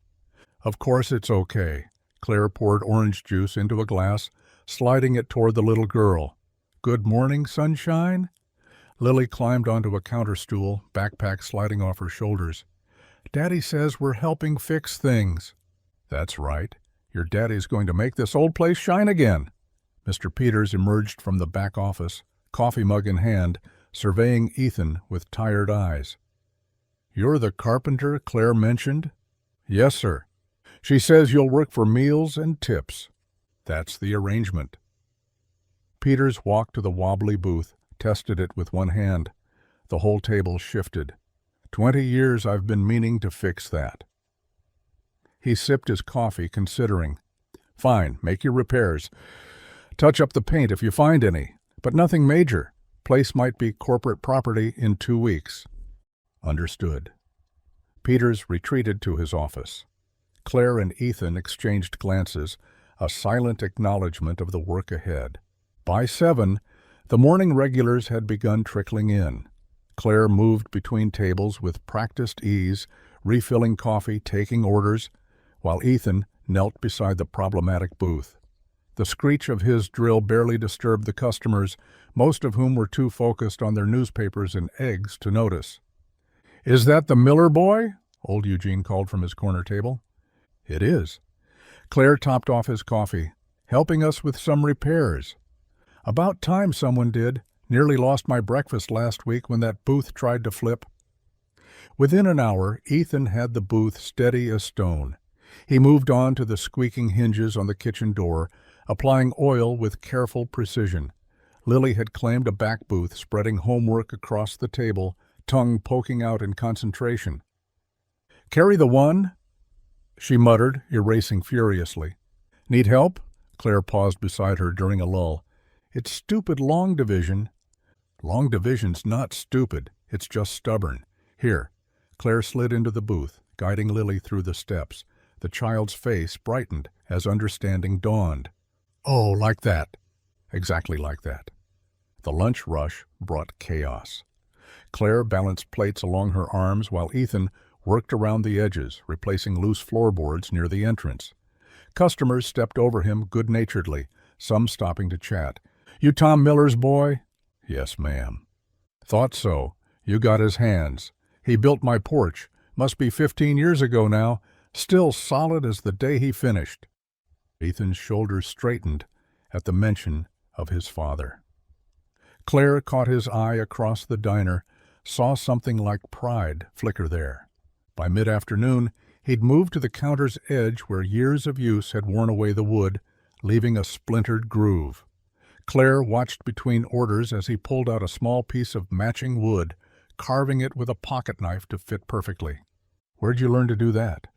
Of course it's okay. Claire poured orange juice into a glass, sliding it toward the little girl. Good morning, sunshine? Lily climbed onto a counter stool, backpack sliding off her shoulders. Daddy says we're helping fix things. That's right. Your daddy's going to make this old place shine again. Mr. Peters emerged from the back office, coffee mug in hand, surveying Ethan with tired eyes. You're the carpenter Claire mentioned? Yes, sir. She says you'll work for meals and tips. That's the arrangement. Peters walked to the wobbly booth, tested it with one hand. The whole table shifted. 20 years I've been meaning to fix that. He sipped his coffee, considering. Fine, make your repairs. Touch up the paint if you find any, but nothing major. Place might be corporate property in 2 weeks. Understood. Peters retreated to his office. Claire and Ethan exchanged glances, a silent acknowledgment of the work ahead. By 7, the morning regulars had begun trickling in. Claire moved between tables with practiced ease, refilling coffee, taking orders, while Ethan knelt beside the problematic booth. The screech of his drill barely disturbed the customers, most of whom were too focused on their newspapers and eggs to notice. Is that the Miller boy? Old Eugene called from his corner table. It is. Claire topped off his coffee. Helping us with some repairs. About time someone did. Nearly lost my breakfast last week when that booth tried to flip. Within an hour, Ethan had the booth steady as stone. He moved on to the squeaking hinges on the kitchen door, applying oil with careful precision. Lily had claimed a back booth, spreading homework across the table, tongue poking out in concentration. Carry the one? She muttered, erasing furiously. Need help? Claire paused beside her during a lull. It's stupid long division. Long division's not stupid. It's just stubborn. Here. Claire slid into the booth, guiding Lily through the steps. The child's face brightened as understanding dawned. Oh, like that. Exactly like that. The lunch rush brought chaos. Claire balanced plates along her arms while Ethan worked around the edges, replacing loose floorboards near the entrance. Customers stepped over him good-naturedly, some stopping to chat. You Tom Miller's boy? Yes, ma'am. Thought so. You got his hands. He built my porch. Must be 15 years ago now. Still solid as the day he finished. Ethan's shoulders straightened at the mention of his father. Claire caught his eye across the diner, saw something like pride flicker there. By mid-afternoon, he'd moved to the counter's edge where years of use had worn away the wood, leaving a splintered groove. Claire watched between orders as he pulled out a small piece of matching wood, carving it with a pocket knife to fit perfectly. Where'd you learn to do that?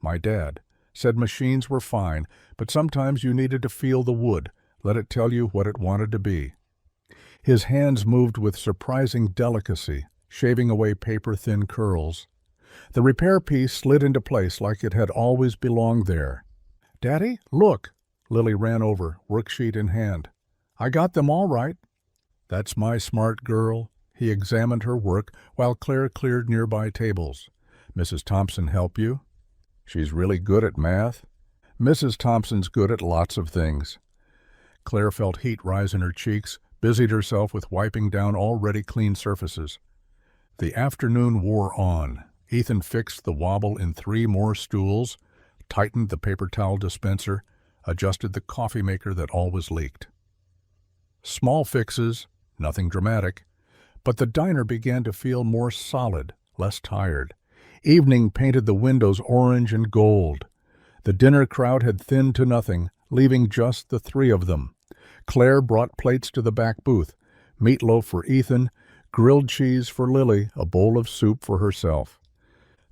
My dad. Said machines were fine, but sometimes you needed to feel the wood, let it tell you what it wanted to be. His hands moved with surprising delicacy, shaving away paper-thin curls. The repair piece slid into place like it had always belonged there. Daddy, look! Lily ran over, worksheet in hand. I got them all right. That's my smart girl. He examined her work while Claire cleared nearby tables. Mrs. Thompson help you? She's really good at math. Mrs. Thompson's good at lots of things. Claire felt heat rise in her cheeks, busied herself with wiping down already clean surfaces. The afternoon wore on. Ethan fixed the wobble in 3 more stools, tightened the paper towel dispenser, adjusted the coffee maker that always leaked. Small fixes, nothing dramatic, but the diner began to feel more solid, less tired. Evening painted the windows orange and gold. The dinner crowd had thinned to nothing, leaving just the 3 of them. Claire brought plates to the back booth, meatloaf for Ethan, grilled cheese for Lily, a bowl of soup for herself.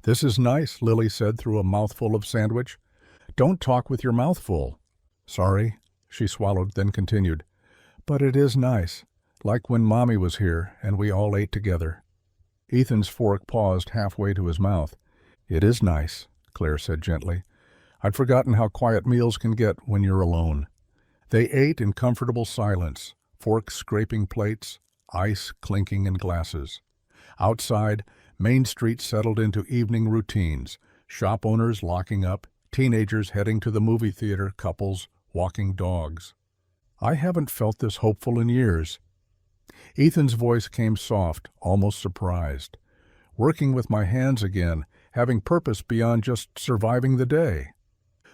This is nice, Lily said through a mouthful of sandwich. Don't talk with your mouth full. Sorry, she swallowed, then continued. But it is nice, like when Mommy was here and we all ate together. Ethan's fork paused halfway to his mouth. It is nice, Claire said gently. I'd forgotten how quiet meals can get when you're alone. They ate in comfortable silence, forks scraping plates, ice clinking in glasses. Outside, Main Street settled into evening routines, shop owners locking up, teenagers heading to the movie theater, couples walking dogs. I haven't felt this hopeful in years. Ethan's voice came soft, almost surprised. Working with my hands again, having purpose beyond just surviving the day.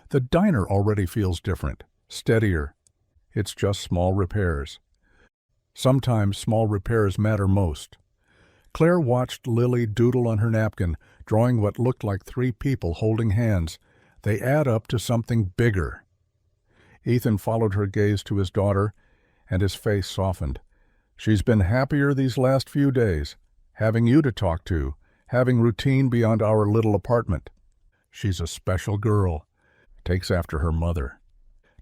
The diner already feels different, steadier. It's just small repairs. Sometimes small repairs matter most. Claire watched Lily doodle on her napkin, drawing what looked like 3 people holding hands. They add up to something bigger. Ethan followed her gaze to his daughter, and his face softened. She's been happier these last few days, having you to talk to, having routine beyond our little apartment. She's a special girl. Takes after her mother.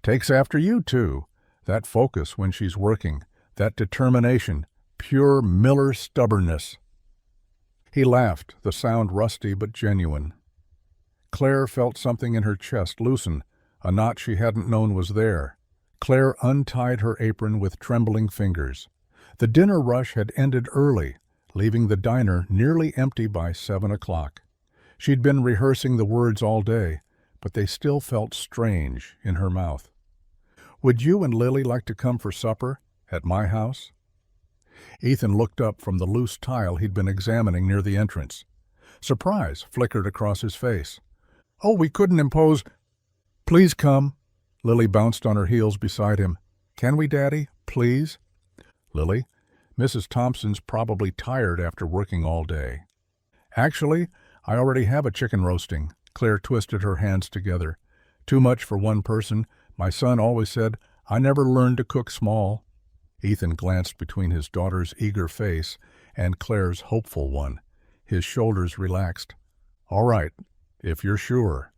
Takes after you, too. That focus when she's working, that determination, pure Miller stubbornness. He laughed, the sound rusty but genuine. Claire felt something in her chest loosen, a knot she hadn't known was there. Claire untied her apron with trembling fingers. The dinner rush had ended early, leaving the diner nearly empty by 7 o'clock. She'd been rehearsing the words all day, but they still felt strange in her mouth. "Would you and Lily like to come for supper at my house?" Ethan looked up from the loose tile he'd been examining near the entrance. Surprise flickered across his face. "Oh, we couldn't impose—" "Please come." Lily bounced on her heels beside him. "Can we, Daddy? Please?" "Lily, Mrs. Thompson's probably tired after working all day." "Actually, I already have a chicken roasting." Claire twisted her hands together. "Too much for one person. My son always said, I never learned to cook small." Ethan glanced between his daughter's eager face and Claire's hopeful one. His shoulders relaxed. "All right, if you're sure."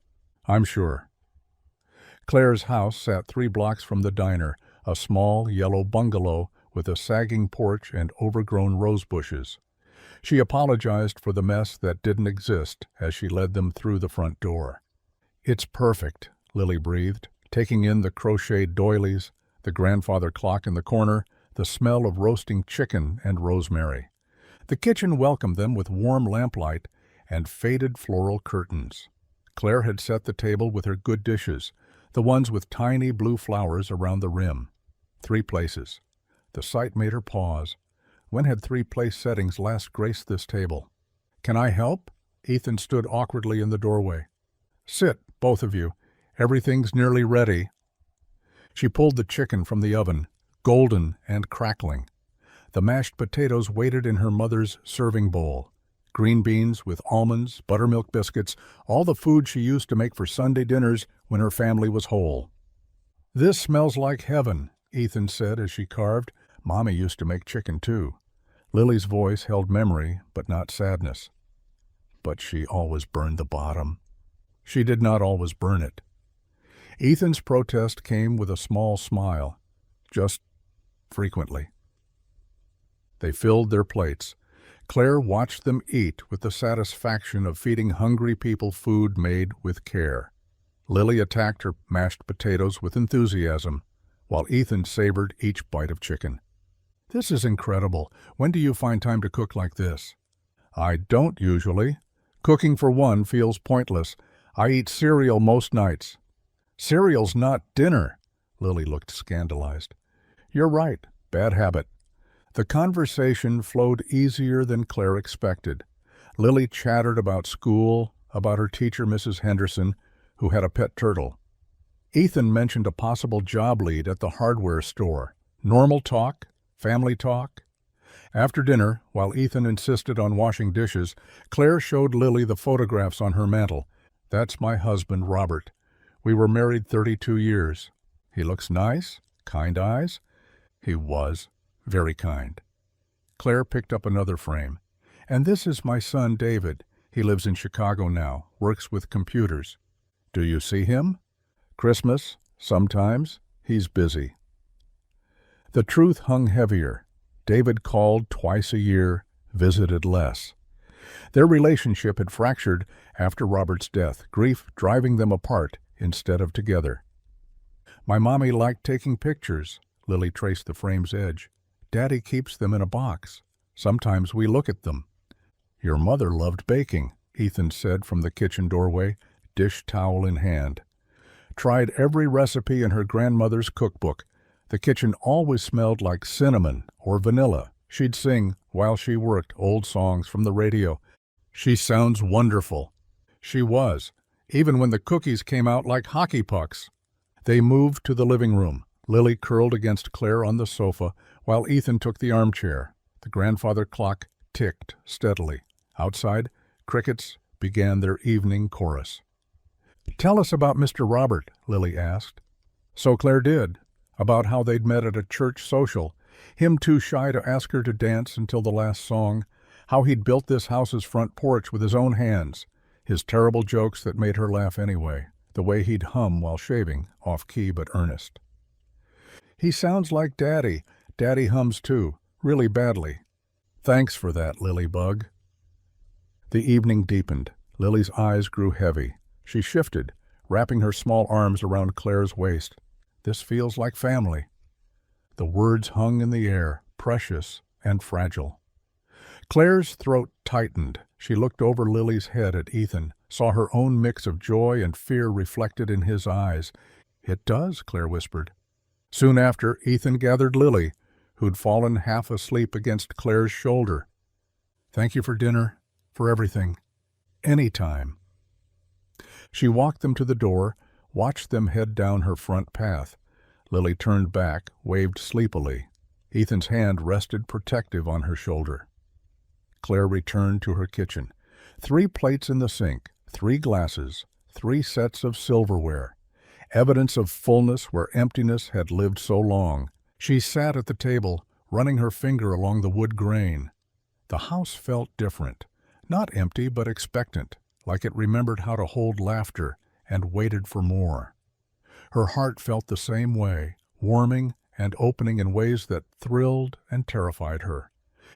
"I'm sure." Claire's house sat 3 blocks from the diner, a small yellow bungalow with a sagging porch and overgrown rose bushes. She apologized for the mess that didn't exist as she led them through the front door. "It's perfect," Lily breathed, taking in the crocheted doilies, the grandfather clock in the corner, the smell of roasting chicken and rosemary. The kitchen welcomed them with warm lamplight and faded floral curtains. Claire had set the table with her good dishes, the ones with tiny blue flowers around the rim. 3 places. The sight made her pause. When had 3 place settings last graced this table? "Can I help?" Ethan stood awkwardly in the doorway. "Sit, both of you. Everything's nearly ready." She pulled the chicken from the oven, golden and crackling. The mashed potatoes waited in her mother's serving bowl. Green beans with almonds, buttermilk biscuits, all the food she used to make for Sunday dinners when her family was whole. "This smells like heaven," Ethan said as she carved. "Mommy used to make chicken too." Lily's voice held memory, but not sadness. "But she always burned the bottom." "She did not always burn it." Ethan's protest came with a small smile. "Just frequently." They filled their plates. Claire watched them eat with the satisfaction of feeding hungry people food made with care. Lily attacked her mashed potatoes with enthusiasm, while Ethan savored each bite of chicken. "This is incredible. When do you find time to cook like this?" "I don't usually. Cooking for one feels pointless. I eat cereal most nights." "Cereal's not dinner." Lily looked scandalized. "You're right. Bad habit." The conversation flowed easier than Claire expected. Lily chattered about school, about her teacher, Mrs. Henderson, who had a pet turtle. Ethan mentioned a possible job lead at the hardware store. Normal talk, family talk. After dinner, while Ethan insisted on washing dishes, Claire showed Lily the photographs on her mantel. "That's my husband, Robert. We were married 32 years. He looks nice, kind eyes." He was. Very kind. Claire picked up another frame. "And this is my son, David. He lives in Chicago now, works with computers. Do you see him?" "Christmas, sometimes. He's busy." The truth hung heavier. David called twice a year, visited less. Their relationship had fractured after Robert's death, grief driving them apart instead of together. My mommy liked taking pictures. Lily traced the frame's edge. Daddy keeps them in a box. Sometimes we look at them. Your mother loved baking, Ethan said from the kitchen doorway, dish towel in hand. Tried every recipe in her grandmother's cookbook. The kitchen always smelled like cinnamon or vanilla. She'd sing, while she worked, old songs from the radio. She sounds wonderful. She was, even when the cookies came out like hockey pucks. They moved to the living room. Lily curled against Clare on the sofa, while Ethan took the armchair. The grandfather clock ticked steadily. Outside, crickets began their evening chorus. "Tell us about Mr. Robert," Lily asked. So Clare did, about how they'd met at a church social, him too shy to ask her to dance until the last song, how he'd built this house's front porch with his own hands, his terrible jokes that made her laugh anyway, the way he'd hum while shaving, off-key but earnest. "He sounds like Daddy. Daddy hums too, really badly." "Thanks for that, Lily Bug." The evening deepened. Lily's eyes grew heavy. She shifted, wrapping her small arms around Clare's waist. "This feels like family." The words hung in the air, precious and fragile. Clare's throat tightened. She looked over Lily's head at Ethan, saw her own mix of joy and fear reflected in his eyes. "It does," Clare whispered. Soon after, Ethan gathered Lily, who'd fallen half asleep against Clare's shoulder. "Thank you for dinner, for everything. Anytime." She walked them to the door, watched them head down her front path. Lily turned back, waved sleepily. Ethan's hand rested protective on her shoulder. Clare returned to her kitchen. 3 plates in the sink, 3 glasses, 3 sets of silverware. Evidence of fullness where emptiness had lived so long. She sat at the table, running her finger along the wood grain. The house felt different. Not empty, but expectant, like it remembered how to hold laughter and waited for more. Her heart felt the same way, warming and opening in ways that thrilled and terrified her.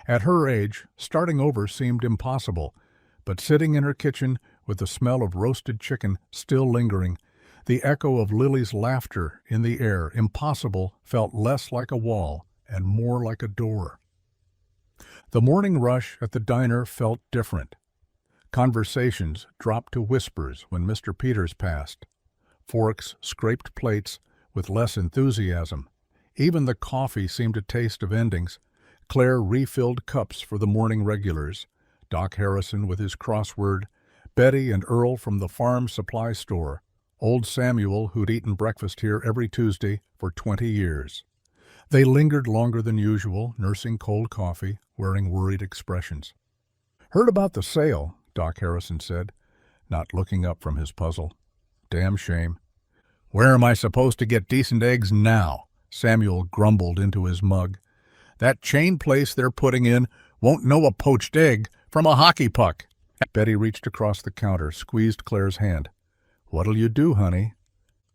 At her age, starting over seemed impossible, but sitting in her kitchen with the smell of roasted chicken still lingering, the echo of Lily's laughter in the air, impossible, felt less like a wall and more like a door. The morning rush at the diner felt different. Conversations dropped to whispers when Mr. Peters passed. Forks scraped plates with less enthusiasm. Even the coffee seemed a taste of endings. Clare refilled cups for the morning regulars. Doc Harrison with his crossword, Betty and Earl from the farm supply store, old Samuel who'd eaten breakfast here every Tuesday for 20 years. They lingered longer than usual, nursing cold coffee, wearing worried expressions. "Heard about the sale," Doc Harrison said, not looking up from his puzzle. "Damn shame." "Where am I supposed to get decent eggs now?" Samuel grumbled into his mug. "That chain place they're putting in won't know a poached egg from a hockey puck." Betty reached across the counter, squeezed Clare's hand. "What'll you do, honey?"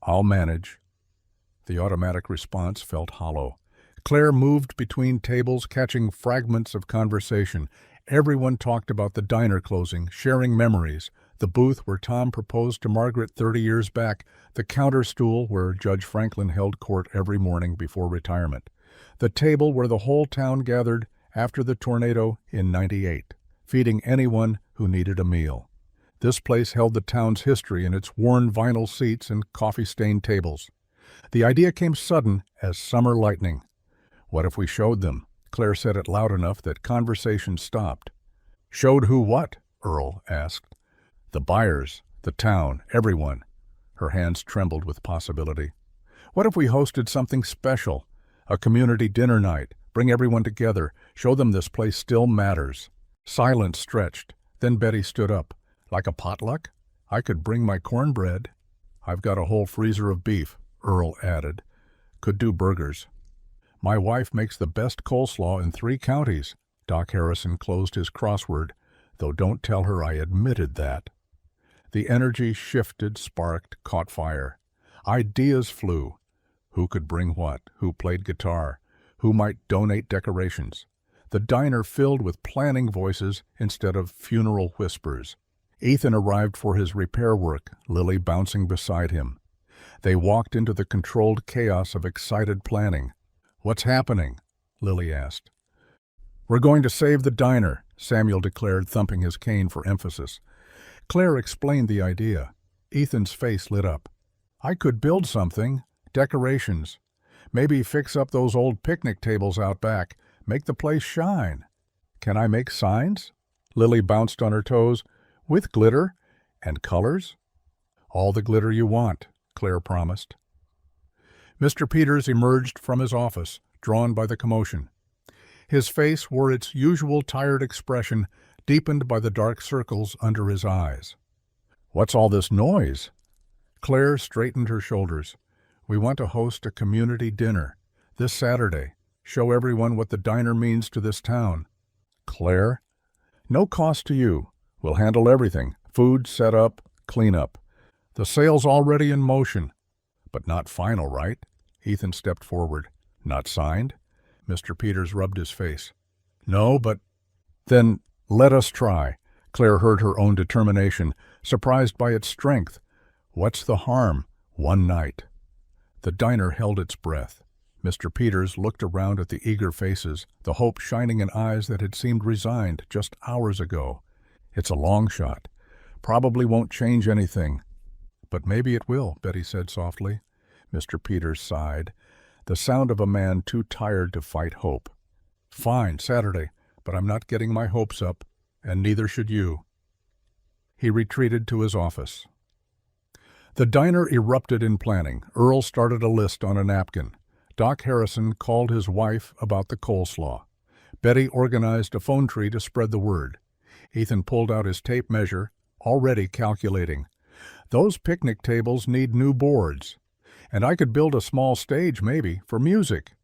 "I'll manage." The automatic response felt hollow. Clare moved between tables, catching fragments of conversation. Everyone talked about the diner closing, sharing memories, the booth where Tom proposed to Margaret 30 years back, the counter stool where Judge Franklin held court every morning before retirement, the table where the whole town gathered after the tornado in '98, feeding anyone who needed a meal. This place held the town's history in its worn vinyl seats and coffee-stained tables. The idea came sudden as summer lightning. "What if we showed them?" Clare said it loud enough that conversation stopped. "Showed who what?" Earl asked. "The buyers, the town, everyone." Her hands trembled with possibility. "What if we hosted something special? A community dinner night, bring everyone together, show them this place still matters." Silence stretched. Then Betty stood up. "Like a potluck? I could bring my cornbread." "I've got a whole freezer of beef," Earl added. "Could do burgers." "My wife makes the best coleslaw in 3 counties." Doc Harrison closed his crossword, though don't tell her I admitted that. The energy shifted, sparked, caught fire. Ideas flew. Who could bring what? Who played guitar? Who might donate decorations? The diner filled with planning voices instead of funeral whispers. Ethan arrived for his repair work, Lily bouncing beside him. They walked into the controlled chaos of excited planning. "What's happening?" Lily asked. "We're going to save the diner," Samuel declared, thumping his cane for emphasis. Claire explained the idea. Ethan's face lit up. "I could build something. Decorations. Maybe fix up those old picnic tables out back. Make the place shine." "Can I make signs?" Lily bounced on her toes. "With glitter? And colors?" "All the glitter you want," Claire promised. Mr. Peters emerged from his office, drawn by the commotion. His face wore its usual tired expression, deepened by the dark circles under his eyes. "What's all this noise?" Claire straightened her shoulders. "We want to host a community dinner this Saturday. Show everyone what the diner means to this town." "Claire?" "No cost to you. We'll handle everything. Food, set up, clean up. The sale's already in motion." "But not final, right?" Ethan stepped forward. "Not signed?" Mr. Peters rubbed his face. "No, but—" "Then let us try." Claire heard her own determination, surprised by its strength. "What's the harm? One night." The diner held its breath. Mr. Peters looked around at the eager faces, the hope shining in eyes that had seemed resigned just hours ago. "It's a long shot. Probably won't change anything." "But maybe it will," Betty said softly. Mr. Peters sighed, the sound of a man too tired to fight hope. "Fine, Saturday, but I'm not getting my hopes up, and neither should you." He retreated to his office. The diner erupted in planning. Earl started a list on a napkin. Doc Harrison called his wife about the coleslaw. Betty organized a phone tree to spread the word. Ethan pulled out his tape measure, already calculating. "Those picnic tables need new boards. And I could build a small stage, maybe, for music."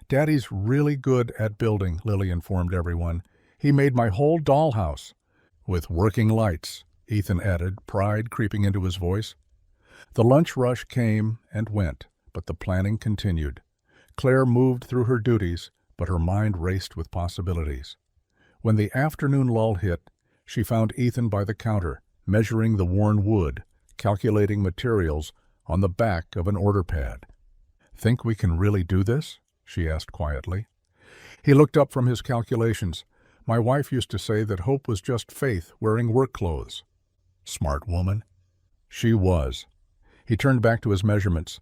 "Daddy's really good at building," Lily informed everyone. "He made my whole dollhouse." "With working lights," Ethan added, pride creeping into his voice. The lunch rush came and went, but the planning continued. Claire moved through her duties, but her mind raced with possibilities. When the afternoon lull hit, she found Ethan by the counter, measuring the worn wood, calculating materials on the back of an order pad. "Think we can really do this?" she asked quietly. He looked up from his calculations. "My wife used to say that hope was just faith wearing work clothes." Smart woman. She was. He turned back to his measurements.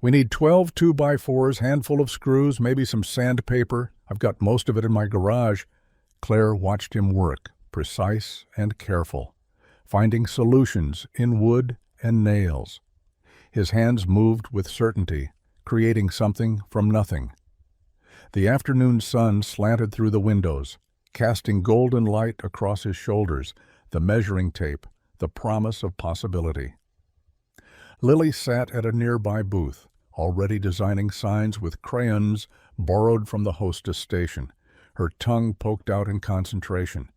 "We need 12 2x4s, handful of screws, maybe some sandpaper. I've got most of it in my garage." Claire watched him work, precise and careful, finding solutions in wood and nails. His hands moved with certainty, creating something from nothing. The afternoon sun slanted through the windows, casting golden light across his shoulders, the measuring tape, the promise of possibility. Lily sat at a nearby booth, already designing signs with crayons borrowed from the hostess station, her tongue poked out in concentration.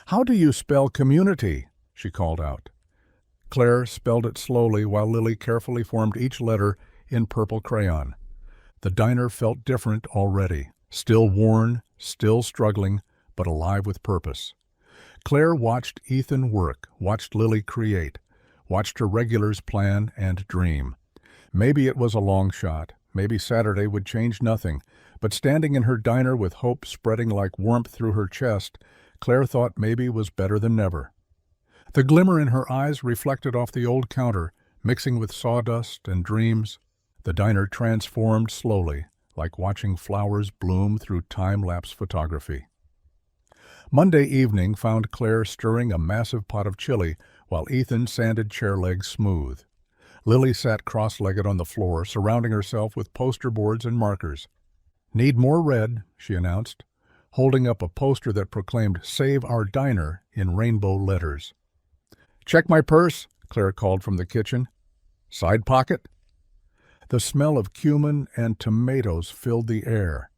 "How do you spell community?" she called out. Claire spelled it slowly while Lily carefully formed each letter in purple crayon. The diner felt different already, still worn, still struggling, but alive with purpose. Claire watched Ethan work, watched Lily create, watched her regulars plan and dream. Maybe it was a long shot, maybe Saturday would change nothing, but standing in her diner with hope spreading like warmth through her chest, Claire thought maybe was better than never. The glimmer in her eyes reflected off the old counter, mixing with sawdust and dreams. The diner transformed slowly, like watching flowers bloom through time-lapse photography. Monday evening found Claire stirring a massive pot of chili while Ethan sanded chair legs smooth. Lily sat cross-legged on the floor, surrounding herself with poster boards and markers. "Need more red," she announced, holding up a poster that proclaimed "Save Our Diner" in rainbow letters. "Check my purse," Claire called from the kitchen. "Side pocket?" The smell of cumin and tomatoes filled the air.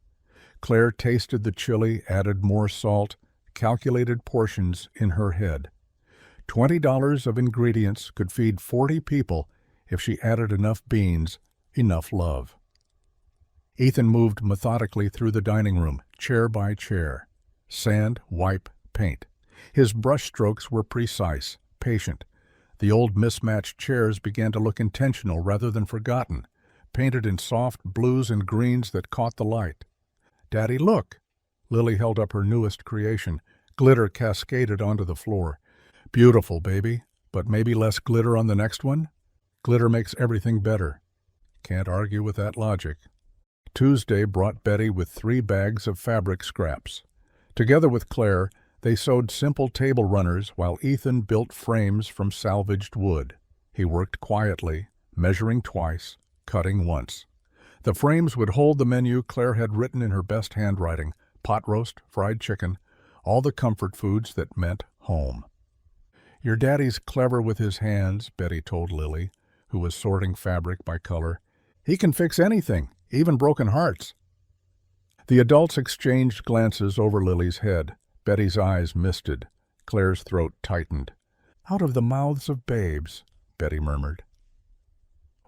Claire tasted the chili, added more salt, calculated portions in her head. $20 of ingredients could feed 40 people if she added enough beans, enough love. Ethan moved methodically through the dining room, chair by chair. Sand, wipe, paint. His brush strokes were precise, patient. The old mismatched chairs began to look intentional rather than forgotten, painted in soft blues and greens that caught the light. "Daddy, look!" Lily held up her newest creation. Glitter cascaded onto the floor. "Beautiful, baby, but maybe less glitter on the next one? Glitter makes everything better." Can't argue with that logic. Tuesday brought Betty with 3 bags of fabric scraps. Together with Clare, they sewed simple table runners while Ethan built frames from salvaged wood. He worked quietly, measuring twice, cutting once. The frames would hold the menu Clare had written in her best handwriting: pot roast, fried chicken, all the comfort foods that meant home. "Your daddy's clever with his hands," Betty told Lily, who was sorting fabric by color. "He can fix anything, even broken hearts." The adults exchanged glances over Lily's head. Betty's eyes misted. Clare's throat tightened. "Out of the mouths of babes," Betty murmured.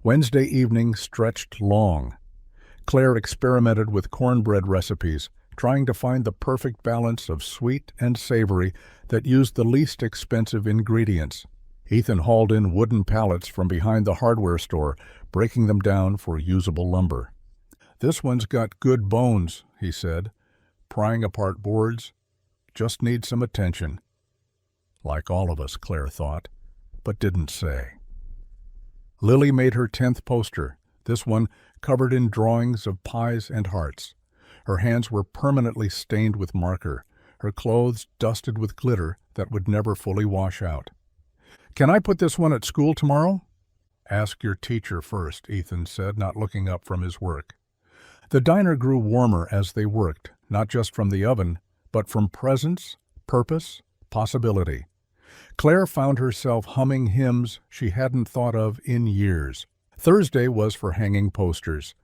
Wednesday evening stretched long. Clare experimented with cornbread recipes, trying to find the perfect balance of sweet and savory that used the least expensive ingredients. Ethan hauled in wooden pallets from behind the hardware store, breaking them down for usable lumber. "This one's got good bones," he said, prying apart boards. "Just needs some attention." Like all of us, Clare thought, but didn't say. Lily made her 10th poster, this one covered in drawings of pies and hearts. Her hands were permanently stained with marker, her clothes dusted with glitter that would never fully wash out. "Can I put this one at school tomorrow?" "Ask your teacher first," Ethan said, not looking up from his work. The diner grew warmer as they worked, not just from the oven, but from presence, purpose, possibility. Clare found herself humming hymns she hadn't thought of in years. Thursday was for hanging posters.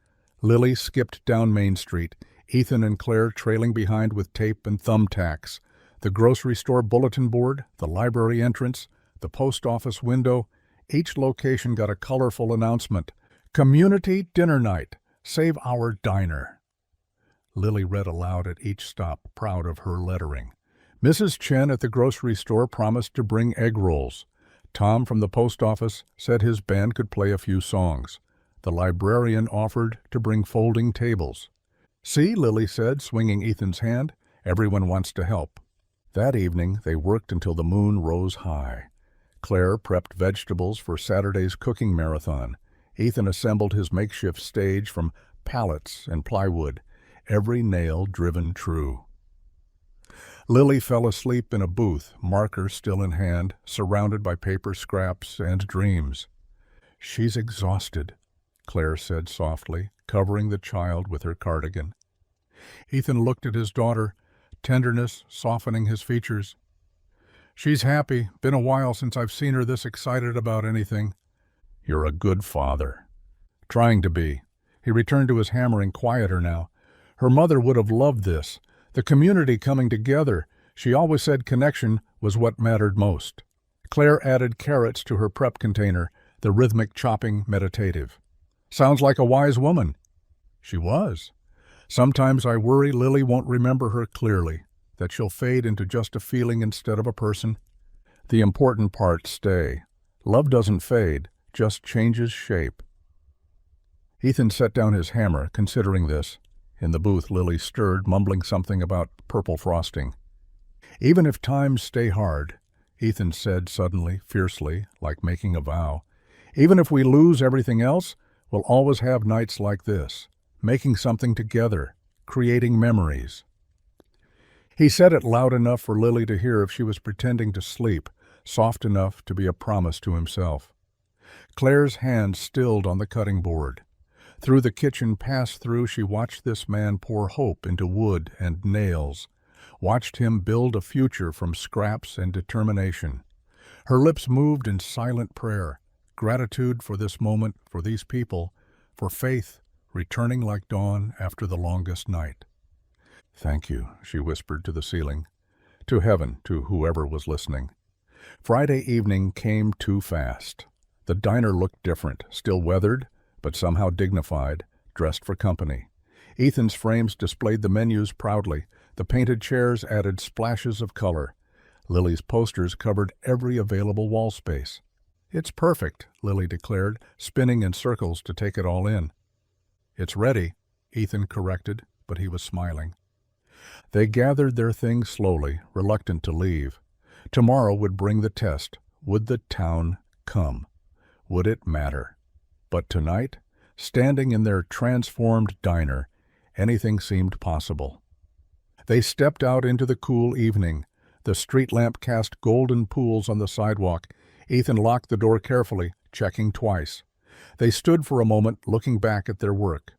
Lily skipped down Main Street, Ethan and Clare trailing behind with tape and thumbtacks. The grocery store bulletin board, the library entrance, the post office window, each location got a colorful announcement. "Community dinner night. Save our diner." Lily read aloud at each stop, proud of her lettering. Mrs. Chen at the grocery store promised to bring egg rolls. Tom from the post office said his band could play a few songs. The librarian offered to bring folding tables. "See," Lily said, swinging Ethan's hand, "everyone wants to help." That evening they worked until the moon rose high. Clare prepped vegetables for Saturday's cooking marathon. Ethan assembled his makeshift stage from pallets and plywood, every nail driven true. Lily fell asleep in a booth, marker still in hand, surrounded by paper scraps and dreams. "She's exhausted," Clare said softly, covering the child with her cardigan. Ethan looked at his daughter, tenderness softening his features. "She's happy. Been a while since I've seen her this excited about anything." "You're a good father." "Trying to be." He returned to his hammering, quieter now. Her mother would have loved this. The community coming together. She always said connection was what mattered most. Clare added carrots to her prep container, the rhythmic chopping meditative. "Sounds like a wise woman." She was. Sometimes I worry Lily won't remember her clearly, that she'll fade into just a feeling instead of a person. The important parts stay. Love doesn't fade, just changes shape. Ethan set down his hammer, considering this. In the booth, Lily stirred, mumbling something about purple frosting. "Even if times stay hard," Ethan said suddenly, fiercely, like making a vow, "even if we lose everything else, we'll always have nights like this, making something together, creating memories." He said it loud enough for Lily to hear if she was pretending to sleep, soft enough to be a promise to himself. Clare's hand stilled on the cutting board. Through the kitchen pass-through, she watched this man pour hope into wood and nails, watched him build a future from scraps and determination. Her lips moved in silent prayer, gratitude for this moment, for these people, for faith returning like dawn after the longest night. "Thank you," she whispered to the ceiling, to heaven, to whoever was listening. Friday evening came too fast. The diner looked different, still weathered, but somehow dignified, dressed for company. Ethan's frames displayed the menus proudly. The painted chairs added splashes of color. Lily's posters covered every available wall space. "It's perfect," Lily declared, spinning in circles to take it all in. "It's ready," Ethan corrected, but he was smiling. They gathered their things slowly, reluctant to leave. Tomorrow would bring the test. Would the town come? Would it matter? But tonight, standing in their transformed diner, anything seemed possible. They stepped out into the cool evening. The street lamp cast golden pools on the sidewalk. Ethan locked the door carefully, checking twice. They stood for a moment, looking back at their work.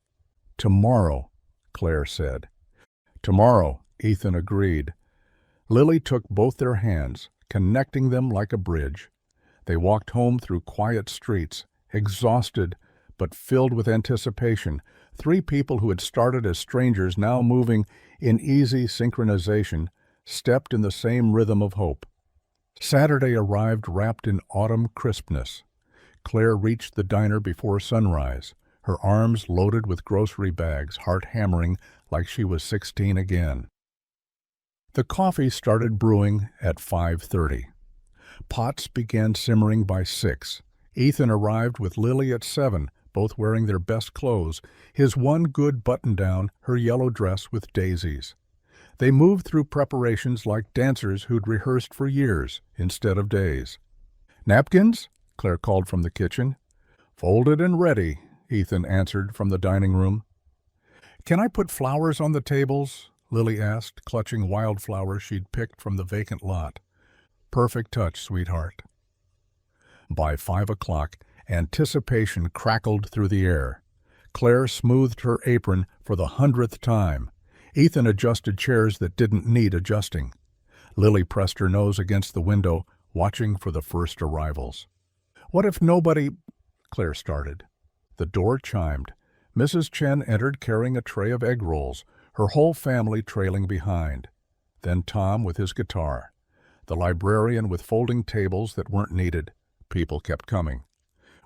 "Tomorrow," Clare said. "Tomorrow," Ethan agreed. Lily took both their hands, connecting them like a bridge. They walked home through quiet streets, exhausted but filled with anticipation. Three people who had started as strangers, now moving in easy synchronization, stepped in the same rhythm of hope. Saturday arrived wrapped in autumn crispness. Clare reached the diner before sunrise, her arms loaded with grocery bags, heart hammering like she was 16 again. The coffee started brewing at 5:30. Pots began simmering by 6. Ethan arrived with Lily at 7, both wearing their best clothes, his one good button-down, her yellow dress with daisies. They moved through preparations like dancers who'd rehearsed for years instead of days. "Napkins?" Clare called from the kitchen. "Folded and ready," Ethan answered from the dining room. "Can I put flowers on the tables?" Lily asked, clutching wildflowers she'd picked from the vacant lot. "Perfect touch, sweetheart." By 5 o'clock, anticipation crackled through the air. Clare smoothed her apron for the 100th time. Ethan adjusted chairs that didn't need adjusting. Lily pressed her nose against the window, watching for the first arrivals. "What if nobody—" Clare started. The door chimed. Mrs. Chen entered carrying a tray of egg rolls, her whole family trailing behind. Then Tom with his guitar. The librarian with folding tables that weren't needed. People kept coming.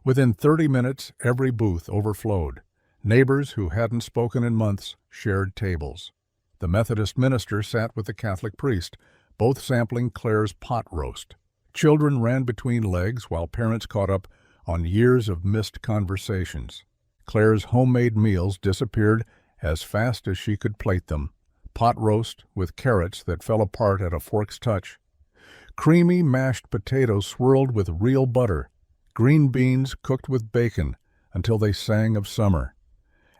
Within 30 minutes, every booth overflowed. Neighbors who hadn't spoken in months shared tables. The Methodist minister sat with the Catholic priest, both sampling Clare's pot roast. Children ran between legs while parents caught up on years of missed conversations. Clare's homemade meals disappeared as fast as she could plate them. Pot roast with carrots that fell apart at a fork's touch. Creamy mashed potatoes swirled with real butter. Green beans cooked with bacon until they sang of summer.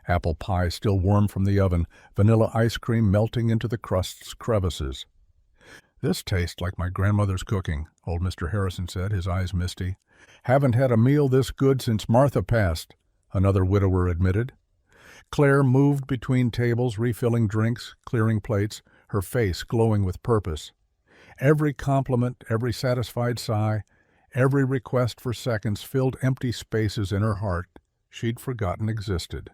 Apple pie still warm from the oven, vanilla ice cream melting into the crust's crevices. "This tastes like my grandmother's cooking," old Mr. Harrison said, his eyes misty. "Haven't had a meal this good since Martha passed," another widower admitted. Clare moved between tables, refilling drinks, clearing plates, her face glowing with purpose. Every compliment, every satisfied sigh, every request for seconds filled empty spaces in her heart she'd forgotten existed.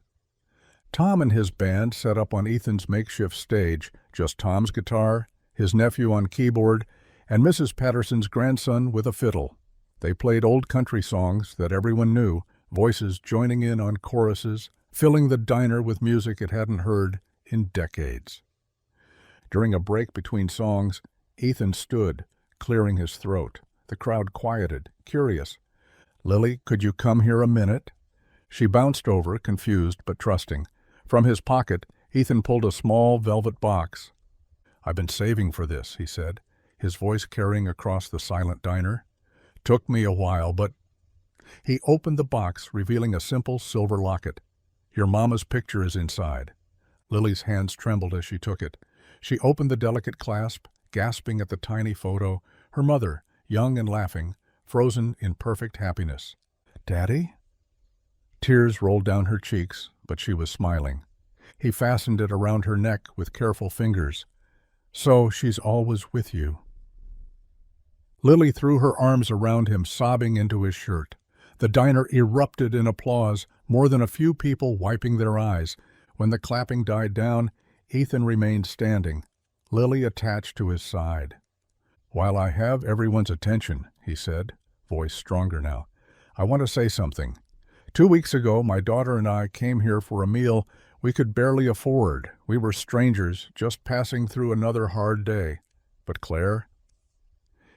Tom and his band set up on Ethan's makeshift stage, just Tom's guitar, his nephew on keyboard, and Mrs. Patterson's grandson with a fiddle. They played old country songs that everyone knew, voices joining in on choruses, filling the diner with music it hadn't heard in decades. During a break between songs, Ethan stood, clearing his throat. The crowd quieted, curious. "Lily, could you come here a minute?" She bounced over, confused but trusting. From his pocket, Ethan pulled a small velvet box. "I've been saving for this," he said, his voice carrying across the silent diner. "Took me a while, but—" He opened the box, revealing a simple silver locket. "Your mama's picture is inside." Lily's hands trembled as she took it. She opened the delicate clasp, gasping at the tiny photo, her mother, young and laughing, frozen in perfect happiness. "Daddy?" Tears rolled down her cheeks, but she was smiling. He fastened it around her neck with careful fingers. "So she's always with you." Lily threw her arms around him, sobbing into his shirt. The diner erupted in applause, more than a few people wiping their eyes. When the clapping died down, Ethan remained standing, Lily attached to his side. "While I have everyone's attention," he said, voice stronger now, "I want to say something. 2 weeks ago, my daughter and I came here for a meal we could barely afford. We were strangers, just passing through another hard day. But Clare—"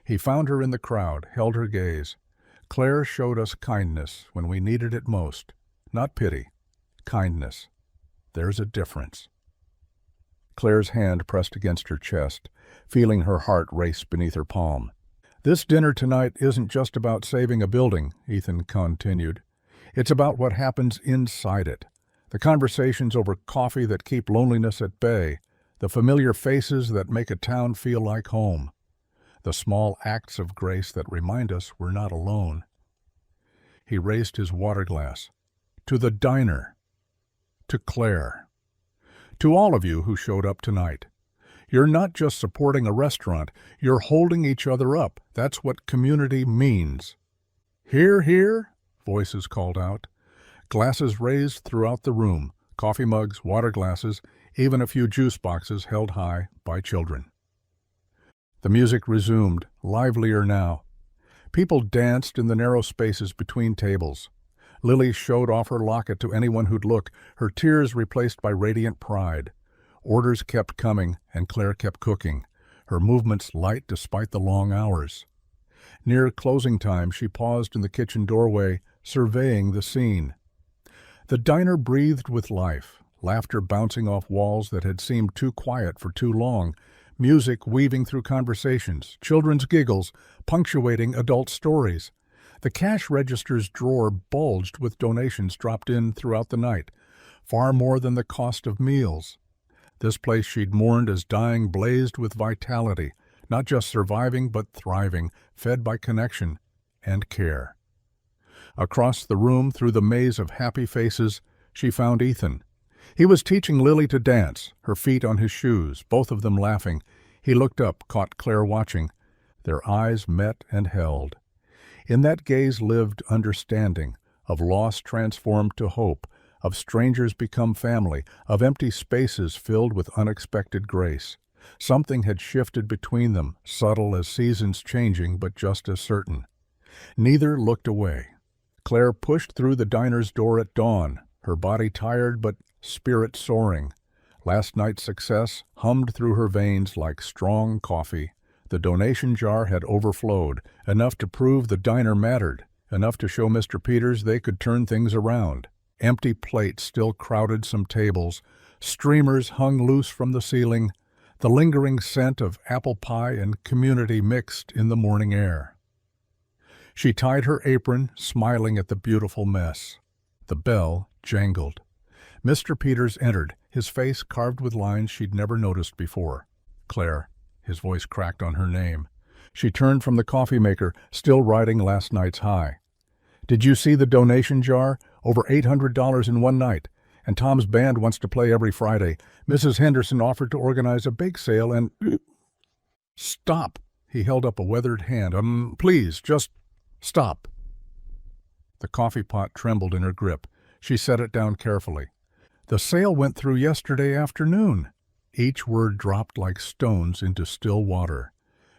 He found her in the crowd, held her gaze. Clare showed us kindness when we needed it most. Not pity. Kindness. There's a difference. Clare's hand pressed against her chest, feeling her heart race beneath her palm. This dinner tonight isn't just about saving a building, Ethan continued. It's about what happens inside it. The conversations over coffee that keep loneliness at bay. The familiar faces that make a town feel like home. The small acts of grace that remind us we're not alone. He raised his water glass. To the diner. To Clare. To all of you who showed up tonight. You're not just supporting a restaurant, you're holding each other up. That's what community means. Hear, hear, voices called out. Glasses raised throughout the room, coffee mugs, water glasses, even a few juice boxes held high by children. The music resumed, livelier now. People danced in the narrow spaces between tables. Lily showed off her locket to anyone who'd look, her tears replaced by radiant pride. Orders kept coming, and Clare kept cooking, her movements light despite the long hours. Near closing time, she paused in the kitchen doorway, surveying the scene. The diner breathed with life, laughter bouncing off walls that had seemed too quiet for too long, music weaving through conversations, children's giggles, punctuating adult stories. The cash register's drawer bulged with donations dropped in throughout the night, far more than the cost of meals. This place she'd mourned as dying blazed with vitality, not just surviving but thriving, fed by connection and care. Across the room, through the maze of happy faces, she found Ethan. He was teaching Lily to dance, her feet on his shoes, both of them laughing. He looked up, caught Clare watching. Their eyes met and held. In that gaze lived understanding, of loss transformed to hope, of strangers become family, of empty spaces filled with unexpected grace. Something had shifted between them, subtle as seasons changing but just as certain. Neither looked away. Clare pushed through the diner's door at dawn, her body tired but spirit soaring. Last night's success hummed through her veins like strong coffee. The donation jar had overflowed, enough to prove the diner mattered, enough to show Mr. Peters they could turn things around. Empty plates still crowded some tables, streamers hung loose from the ceiling, the lingering scent of apple pie and community mixed in the morning air. She tied her apron, smiling at the beautiful mess. The bell jangled. Mr. Peters entered, his face carved with lines she'd never noticed before. Clare. His voice cracked on her name. She turned from the coffee maker, still riding last night's high. Did you see the donation jar? Over $800 in one night. And Tom's band wants to play every Friday. Mrs. Henderson offered to organize a bake sale and... Stop! He held up a weathered hand. Please, just stop. The coffee pot trembled in her grip. She set it down carefully. The sale went through yesterday afternoon. Each word dropped like stones into still water.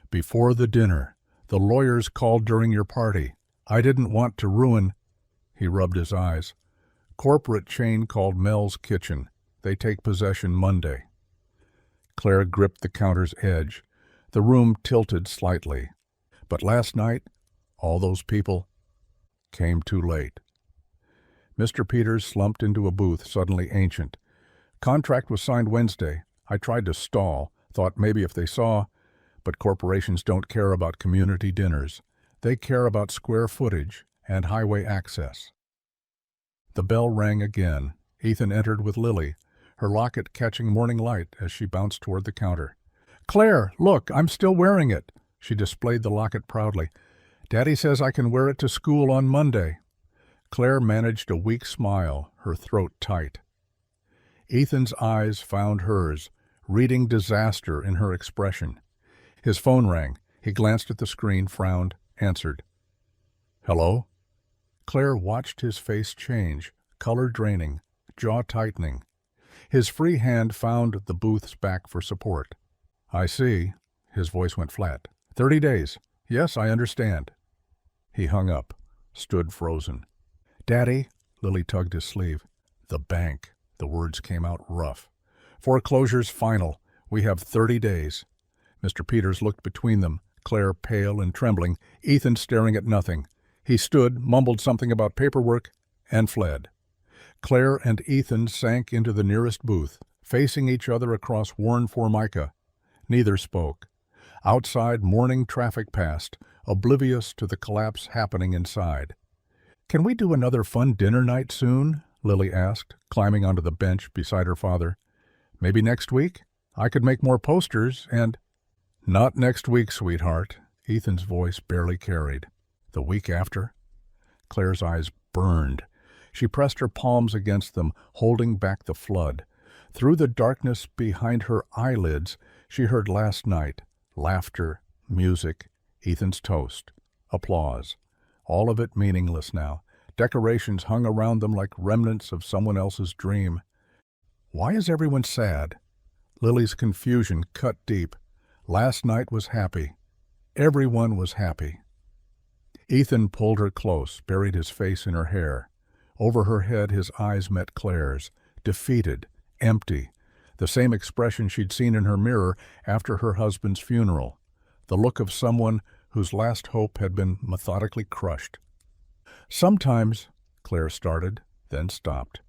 Before the dinner, the lawyers called during your party. I didn't want to ruin... He rubbed his eyes. Corporate chain called Mel's Kitchen. They take possession Monday. Clare gripped the counter's edge. The room tilted slightly. But last night, all those people came too late. Mr. Peters slumped into a booth, suddenly ancient. Contract was signed Wednesday. I tried to stall, thought maybe if they saw, but corporations don't care about community dinners. They care about square footage and highway access. The bell rang again. Ethan entered with Lily, her locket catching morning light as she bounced toward the counter. Clare, look, I'm still wearing it. She displayed the locket proudly. Daddy says I can wear it to school on Monday. Clare managed a weak smile, her throat tight. Ethan's eyes found hers, reading disaster in her expression. His phone rang. He glanced at the screen, frowned, answered. Hello? Clare watched his face change, color draining, jaw tightening. His free hand found the booth's back for support. I see. His voice went flat. 30 days. Yes, I understand. He hung up, stood frozen. Daddy, Lily tugged his sleeve. The bank. The words came out rough. Foreclosure's final. We have 30 days. Mr. Peters looked between them, Clare pale and trembling, Ethan staring at nothing. He stood, mumbled something about paperwork, and fled. Claire and Ethan sank into the nearest booth, facing each other across worn formica. Neither spoke. Outside, morning traffic passed, oblivious to the collapse happening inside. "Can we do another fun dinner night soon?" Lily asked, climbing onto the bench beside her father. "Maybe next week? I could make more posters and—" "Not next week, sweetheart," Ethan's voice barely carried. "The week after?" Claire's eyes burned. She pressed her palms against them, holding back the flood. Through the darkness behind her eyelids, she heard last night, laughter, music, Ethan's toast, applause. All of it meaningless now. Decorations hung around them like remnants of someone else's dream. Why is everyone sad? Lily's confusion cut deep. Last night was happy. Everyone was happy. Ethan pulled her close, buried his face in her hair. Over her head his eyes met Claire's, defeated, empty, the same expression she'd seen in her mirror after her husband's funeral, the look of someone whose last hope had been methodically crushed. "Sometimes," Claire started, then stopped.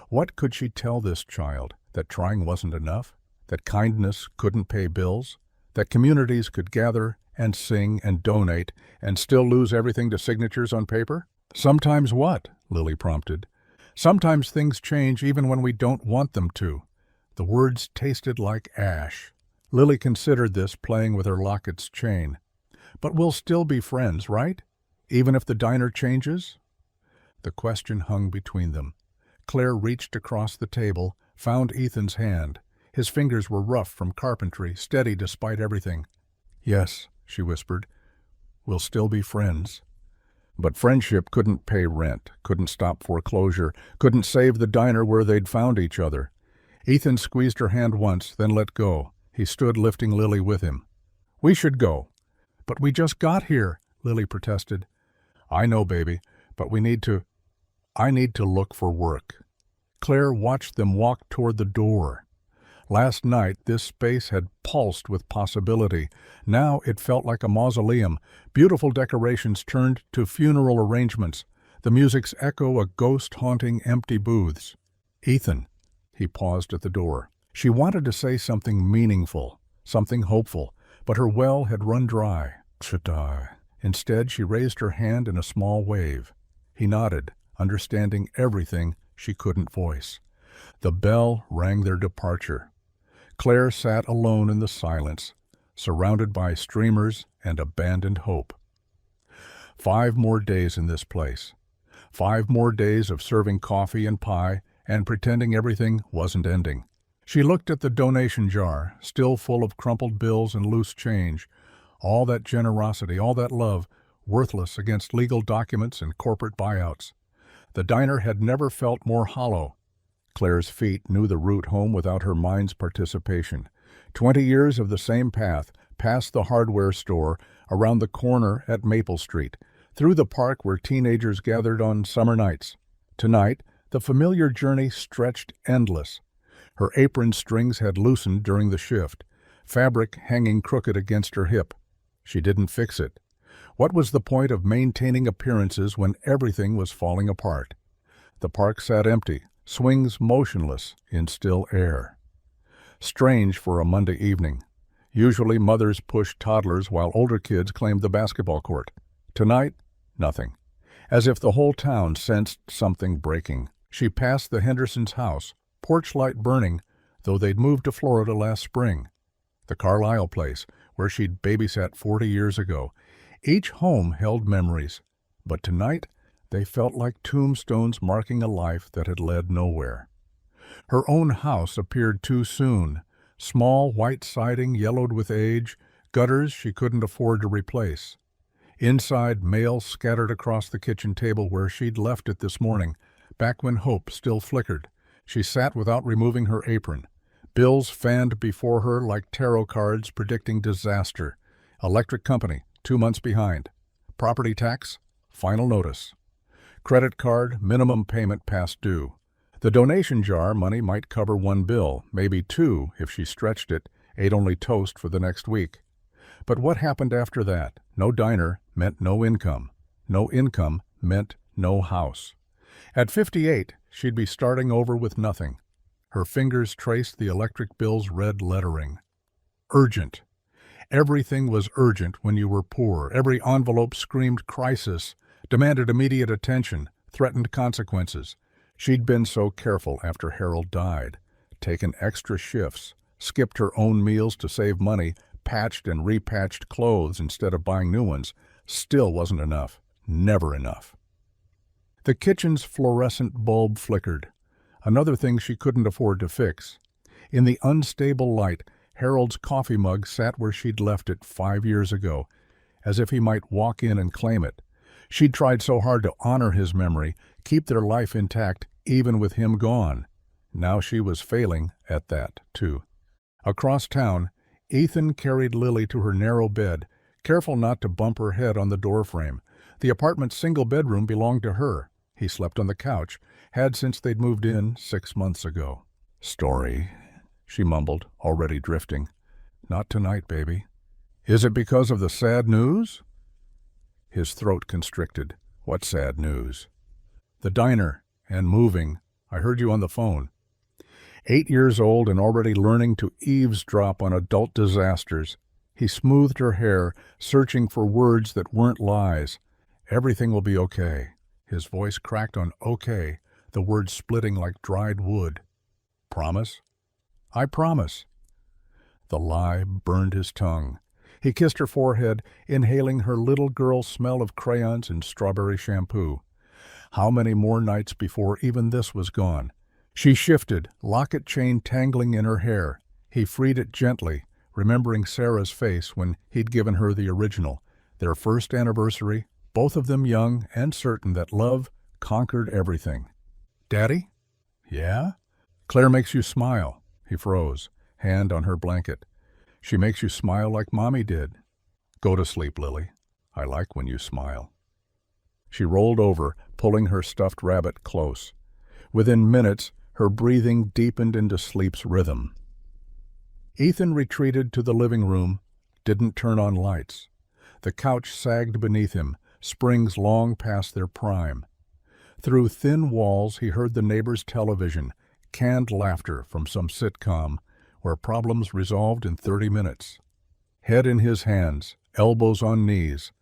What could she tell this child? That trying wasn't enough? That kindness couldn't pay bills? That communities could gather and sing and donate and still lose everything to signatures on paper? "Sometimes what?" Lily prompted. "Sometimes things change even when we don't want them to." The words tasted like ash. Lily considered this, playing with her locket's chain. "But we'll still be friends, right? Even if the diner changes?" The question hung between them. Claire reached across the table, found Ethan's hand. His fingers were rough from carpentry, steady despite everything. "Yes," she whispered, "we'll still be friends." But friendship couldn't pay rent, couldn't stop foreclosure, couldn't save the diner where they'd found each other. Ethan squeezed her hand once, then let go. He stood lifting Lily with him. "We should go." "But we just got here," Lily protested. "I know, baby, but I need to look for work." Claire watched them walk toward the door. Last night this space had pulsed with possibility. Now it felt like a mausoleum. Beautiful decorations turned to funeral arrangements. The music's echo a ghost haunting empty booths. "Ethan." He paused at the door. She wanted to say something meaningful, something hopeful, but her well had run dry. Instead, she raised her hand in a small wave. He nodded, understanding everything she couldn't voice. The bell rang their departure. Claire sat alone in the silence, surrounded by streamers and abandoned hope. 5 more days in this place. 5 more days of serving coffee and pie and pretending everything wasn't ending. She looked at the donation jar, still full of crumpled bills and loose change. All that generosity, all that love, worthless against legal documents and corporate buyouts. The diner had never felt more hollow. Claire's feet knew the route home without her mind's participation. 20 years of the same path, past the hardware store, around the corner at Maple Street, through the park where teenagers gathered on summer nights. Tonight, the familiar journey stretched endless. Her apron strings had loosened during the shift, fabric hanging crooked against her hip. She didn't fix it. What was the point of maintaining appearances when everything was falling apart? The park sat empty, swings motionless in still air. Strange for a Monday evening. Usually mothers pushed toddlers while older kids claimed the basketball court. Tonight, nothing. As if the whole town sensed something breaking. She passed the Hendersons' house, porch light burning, though they'd moved to Florida last spring. The Carlisle place, where she'd babysat 40 years ago. Each home held memories, but tonight they felt like tombstones marking a life that had led nowhere. Her own house appeared too soon. Small white siding yellowed with age, gutters she couldn't afford to replace. Inside, mail scattered across the kitchen table where she'd left it this morning, back when hope still flickered. She sat without removing her apron. Bills fanned before her like tarot cards predicting disaster. Electric company, 2 months behind. Property tax, final notice. Credit card, minimum payment past due. The donation jar money might cover 1 bill, maybe 2 if she stretched it, ate only toast for the next week. But what happened after that? No diner meant no income. No income meant no house. At 58, she'd be starting over with nothing. Her fingers traced the electric bill's red lettering. Urgent. Everything was urgent when you were poor. Every envelope screamed crisis, demanded immediate attention, threatened consequences. She'd been so careful after Harold died, taken extra shifts, skipped her own meals to save money, patched and repatched clothes instead of buying new ones. Still wasn't enough. Never enough. The kitchen's fluorescent bulb flickered, another thing she couldn't afford to fix. In the unstable light, Harold's coffee mug sat where she'd left it 5 years ago, as if he might walk in and claim it. She'd tried so hard to honor his memory, keep their life intact, even with him gone. Now she was failing at that, too. Across town, Ethan carried Lily to her narrow bed, careful not to bump her head on the doorframe. The apartment's single bedroom belonged to her. He slept on the couch, had since they'd moved in 6 months ago. "Story," she mumbled, already drifting. "Not tonight, baby." "Is it because of the sad news?" His throat constricted. "What sad news?" "The diner, and moving. I heard you on the phone." 8 years old and already learning to eavesdrop on adult disasters. He smoothed her hair, searching for words that weren't lies. "Everything will be okay." His voice cracked on okay, the words splitting like dried wood. "Promise?" "I promise." The lie burned his tongue. He kissed her forehead, inhaling her little girl smell of crayons and strawberry shampoo. How many more nights before even this was gone? She shifted, locket chain tangling in her hair. He freed it gently, remembering Sarah's face when he'd given her the original. Their first anniversary, both of them young and certain that love conquered everything. "Daddy?" "Yeah?" "Claire makes you smile." He froze, hand on her blanket. "She makes you smile like Mommy did." "Go to sleep, Lily. I like when you smile." She rolled over, pulling her stuffed rabbit close. Within minutes, her breathing deepened into sleep's rhythm. Ethan retreated to the living room, didn't turn on lights. The couch sagged beneath him, springs long past their prime. Through thin walls he heard the neighbor's television, canned laughter from some sitcom, where problems resolved in 30 minutes. Head in his hands, elbows on knees,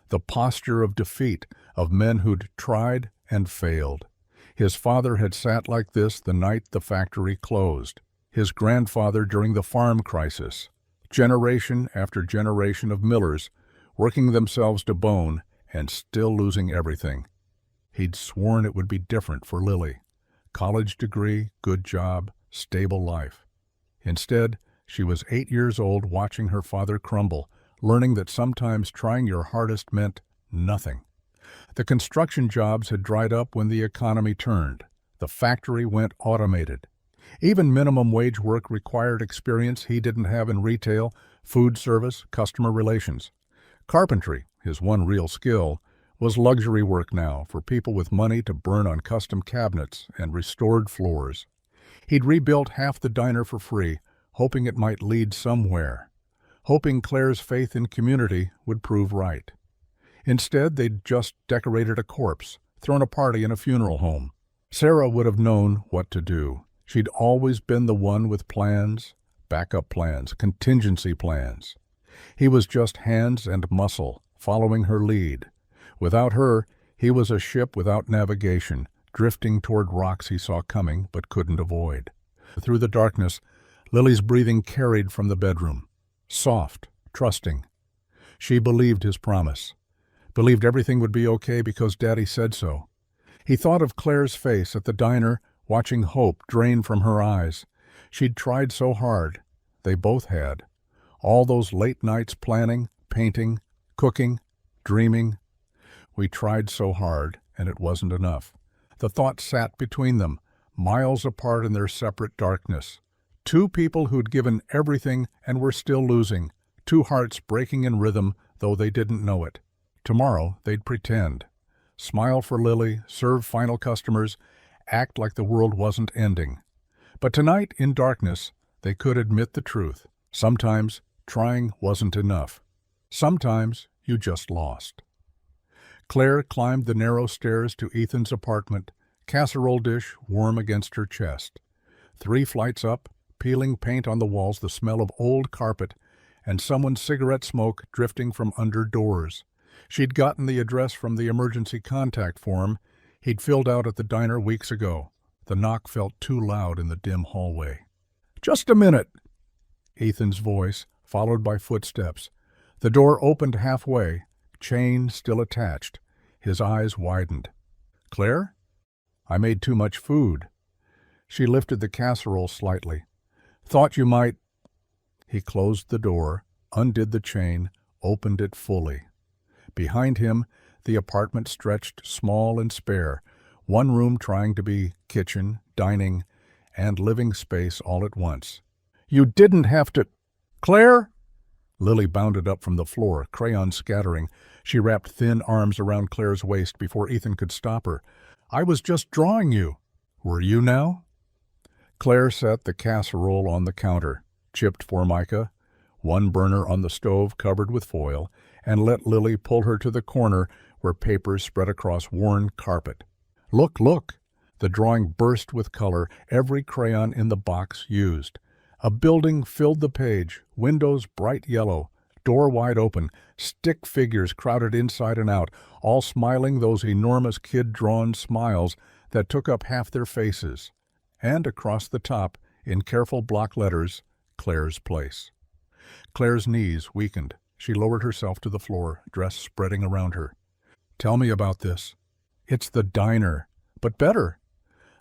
the posture of defeat of men who'd tried and failed. His father had sat like this the night the factory closed. His grandfather during the farm crisis. Generation after generation of millers, working themselves to bone and still losing everything. He'd sworn it would be different for Lily. College degree, good job, stable life. Instead, she was 8 years old watching her father crumble, learning that sometimes trying your hardest meant nothing. The construction jobs had dried up when the economy turned. The factory went automated. Even minimum wage work required experience he didn't have in retail, food service, customer relations. Carpentry, his one real skill, was luxury work now for people with money to burn on custom cabinets and restored floors. He'd rebuilt half the diner for free, hoping it might lead somewhere, hoping Claire's faith in community would prove right. Instead, they'd just decorated a corpse, thrown a party in a funeral home. Sarah would have known what to do. She'd always been the one with plans, backup plans, contingency plans. He was just hands and muscle, following her lead. Without her, he was a ship without navigation, drifting toward rocks he saw coming but couldn't avoid. Through the darkness, Lily's breathing carried from the bedroom. Soft, trusting. She believed his promise. Believed everything would be okay because Daddy said so. He thought of Claire's face at the diner, watching hope drain from her eyes. She'd tried so hard. They both had. All those late nights planning, painting, cooking, dreaming. We tried so hard, and it wasn't enough. The thought sat between them, miles apart in their separate darkness. Two people who'd given everything and were still losing. Two hearts breaking in rhythm, though they didn't know it. Tomorrow, they'd pretend. Smile for Lily, serve final customers, act like the world wasn't ending. But tonight, in darkness, they could admit the truth. Sometimes, trying wasn't enough. Sometimes, you just lost. Claire climbed the narrow stairs to Ethan's apartment, casserole dish warm against her chest. 3 flights up, peeling paint on the walls, the smell of old carpet, and someone's cigarette smoke drifting from under doors. She'd gotten the address from the emergency contact form he'd filled out at the diner weeks ago. The knock felt too loud in the dim hallway. "Just a minute!" Ethan's voice, followed by footsteps. The door opened halfway, chain still attached. His eyes widened. "Claire? I made too much food." She lifted the casserole slightly. "Thought you might—" He closed the door, undid the chain, opened it fully. Behind him, the apartment stretched small and spare, one room trying to be kitchen, dining, and living space all at once. "You didn't have to—" "Claire!" Lily bounded up from the floor, crayons scattering. She wrapped thin arms around Claire's waist before Ethan could stop her. "I was just drawing you." "Were you now?" Claire set the casserole on the counter, chipped formica, one burner on the stove covered with foil, and let Lily pull her to the corner where papers spread across worn carpet. "Look, look!" The drawing burst with color, every crayon in the box used. A building filled the page, windows bright yellow, door wide open, stick figures crowded inside and out, all smiling those enormous kid-drawn smiles that took up half their faces. And across the top, in careful block letters, Claire's place. Claire's knees weakened. She lowered herself to the floor, dress spreading around her. "Tell me about this." "It's the diner, but better."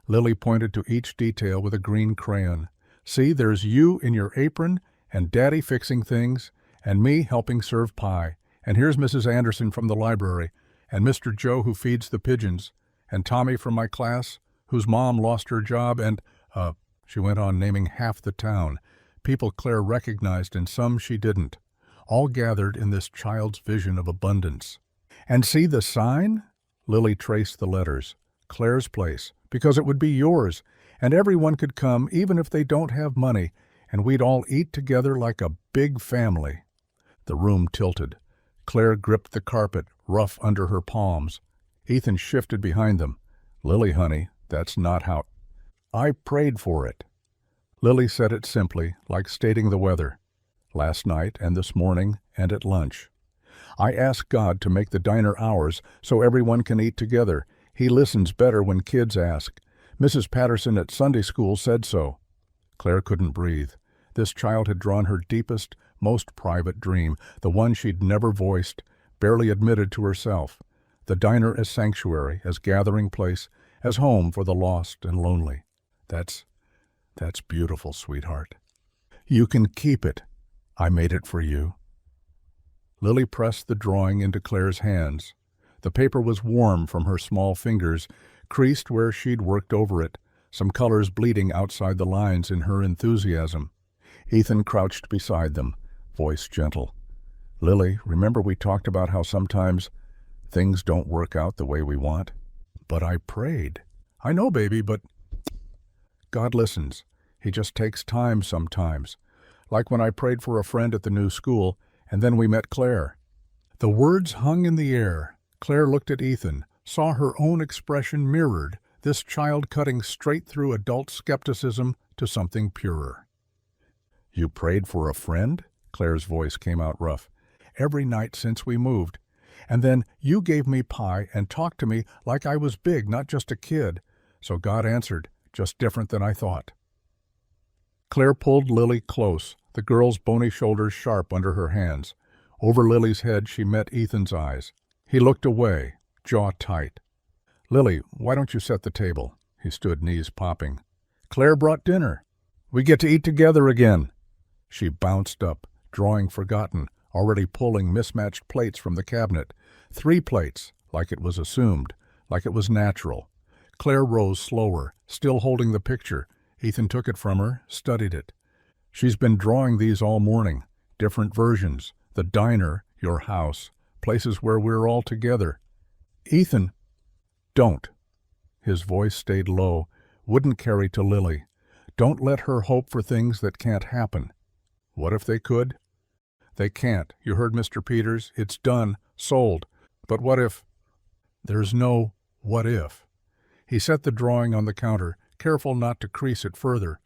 Lily pointed to each detail with a green crayon. "See, there's you in your apron, and Daddy fixing things, and me helping serve pie. And here's Mrs. Anderson from the library, and Mr. Joe who feeds the pigeons, and Tommy from my class, whose mom lost her job, and, she went on naming half the town, people Claire recognized and some she didn't, all gathered in this child's vision of abundance. And see the sign?" Lily traced the letters. "Claire's place, because it would be yours, and everyone could come even if they don't have money, and we'd all eat together like a big family." The room tilted. Claire gripped the carpet, rough under her palms. Ethan shifted behind them. "Lily, honey, that's not how—" "I prayed for it." Lily said it simply, like stating the weather. "Last night and this morning and at lunch. I asked God to make the diner ours so everyone can eat together. He listens better when kids ask. Mrs. Patterson at Sunday school said so." Claire couldn't breathe. This child had drawn her deepest, most private dream, the one she'd never voiced, barely admitted to herself. The diner as sanctuary, as gathering place, as home for the lost and lonely. That's beautiful, sweetheart. "You can keep it. I made it for you." Lily pressed the drawing into Claire's hands. The paper was warm from her small fingers, creased where she'd worked over it, some colors bleeding outside the lines in her enthusiasm. Ethan crouched beside them, voice gentle. "Lily, remember we talked about how sometimes things don't work out the way we want?" "But I prayed." "I know, baby, but—" "God listens. He just takes time sometimes. Like when I prayed for a friend at the new school, and then we met Claire." The words hung in the air. Claire looked at Ethan, saw her own expression mirrored, this child cutting straight through adult skepticism to something purer. "You prayed for a friend?" Claire's voice came out rough. "Every night since we moved. And then you gave me pie and talked to me like I was big, not just a kid. So God answered, just different than I thought." Claire pulled Lily close, the girl's bony shoulders sharp under her hands. Over Lily's head she met Ethan's eyes. He looked away, jaw tight. "Lily, why don't you set the table?" He stood, knees popping. "Claire brought dinner. We get to eat together again." She bounced up, drawing forgotten, already pulling mismatched plates from the cabinet. 3 plates, like it was assumed, like it was natural. Claire rose slower, still holding the picture. Ethan took it from her, studied it. "She's been drawing these all morning, different versions. The diner, your house, places where we're all together." "Ethan—" "Don't." His voice stayed low, wouldn't carry to Lily. "Don't let her hope for things that can't happen." "What if they could?" "They can't. You heard Mr. Peters. It's done. Sold. But what if—" There's no what if. He set the drawing on the counter, careful not to crease it further.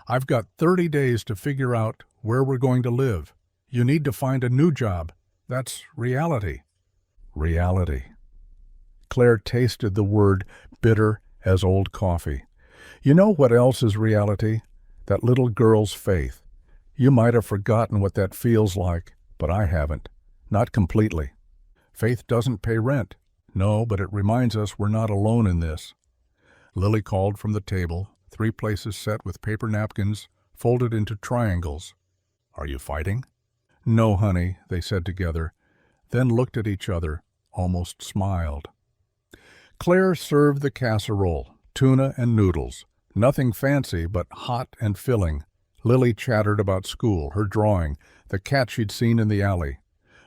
I've got 30 days to figure out where we're going to live. You need to find a new job. That's reality. Reality. Clare tasted the word, bitter as old coffee. You know what else is reality? That little girl's faith. You might have forgotten what that feels like, but I haven't. Not completely. Faith doesn't pay rent. No, but it reminds us we're not alone in this. Lily called from the table, 3 places set with paper napkins, folded into triangles. Are you fighting? No, honey, they said together, then looked at each other, almost smiled. Clare served the casserole, tuna and noodles. Nothing fancy, but hot and filling. Lily chattered about school, her drawing, the cat she'd seen in the alley.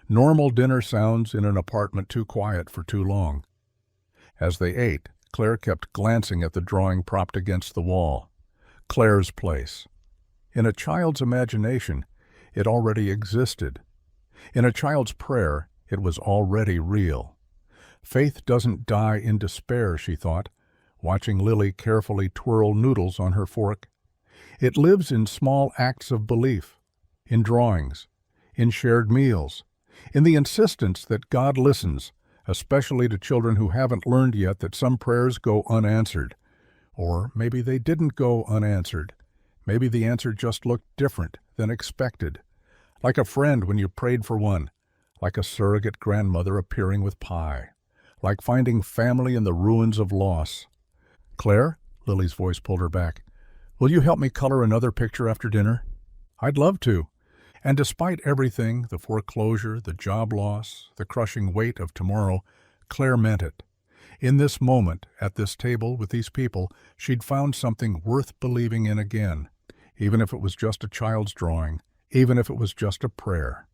Normal dinner sounds in an apartment too quiet for too long. As they ate, Clare kept glancing at the drawing propped against the wall. Clare's place. In a child's imagination, it already existed. In a child's prayer, it was already real. Faith doesn't die in despair, she thought, watching Lily carefully twirl noodles on her fork. It lives in small acts of belief, in drawings, in shared meals, in the insistence that God listens, especially to children who haven't learned yet that some prayers go unanswered. Or maybe they didn't go unanswered. Maybe the answer just looked different than expected. Like a friend when you prayed for one, like a surrogate grandmother appearing with pie, like finding family in the ruins of loss. Clare, Lily's voice pulled her back, will you help me color another picture after dinner? I'd love to. And despite everything, the foreclosure, the job loss, the crushing weight of tomorrow, Clare meant it. In this moment, at this table with these people, she'd found something worth believing in again, even if it was just a child's drawing, even if it was just a prayer.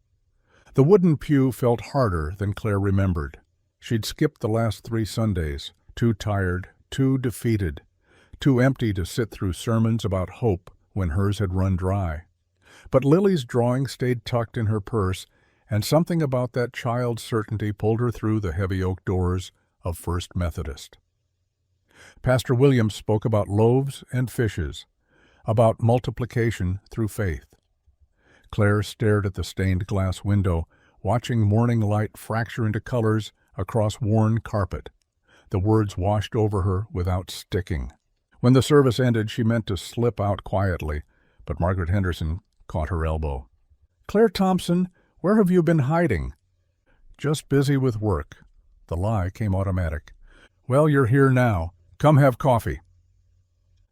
The wooden pew felt harder than Clare remembered. She'd skipped the last 3 Sundays, too tired, too defeated, too empty to sit through sermons about hope when hers had run dry. But Lily's drawing stayed tucked in her purse, and something about that child's certainty pulled her through the heavy oak doors of First Methodist. Pastor Williams spoke about loaves and fishes, about multiplication through faith. Clare stared at the stained glass window, watching morning light fracture into colors across worn carpet. The words washed over her without sticking. When the service ended, she meant to slip out quietly, but Margaret Henderson caught her elbow. Clare Thompson, where have you been hiding? Just busy with work. The lie came automatic. Well, you're here now. Come have coffee.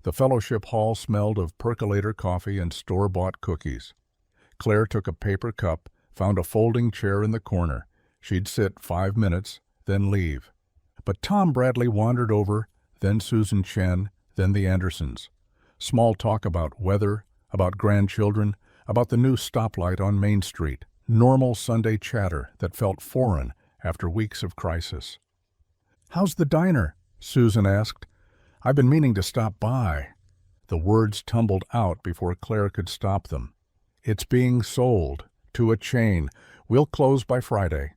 The fellowship hall smelled of percolator coffee and store-bought cookies. Clare took a paper cup, found a folding chair in the corner. She'd sit 5 minutes, then leave. But Tom Bradley wandered over, then Susan Chen, then the Andersons. Small talk about weather, about grandchildren, about the new stoplight on Main Street. Normal Sunday chatter that felt foreign after weeks of crisis. How's the diner? Susan asked. I've been meaning to stop by. The words tumbled out before Clare could stop them. It's being sold to a chain. We'll close by Friday.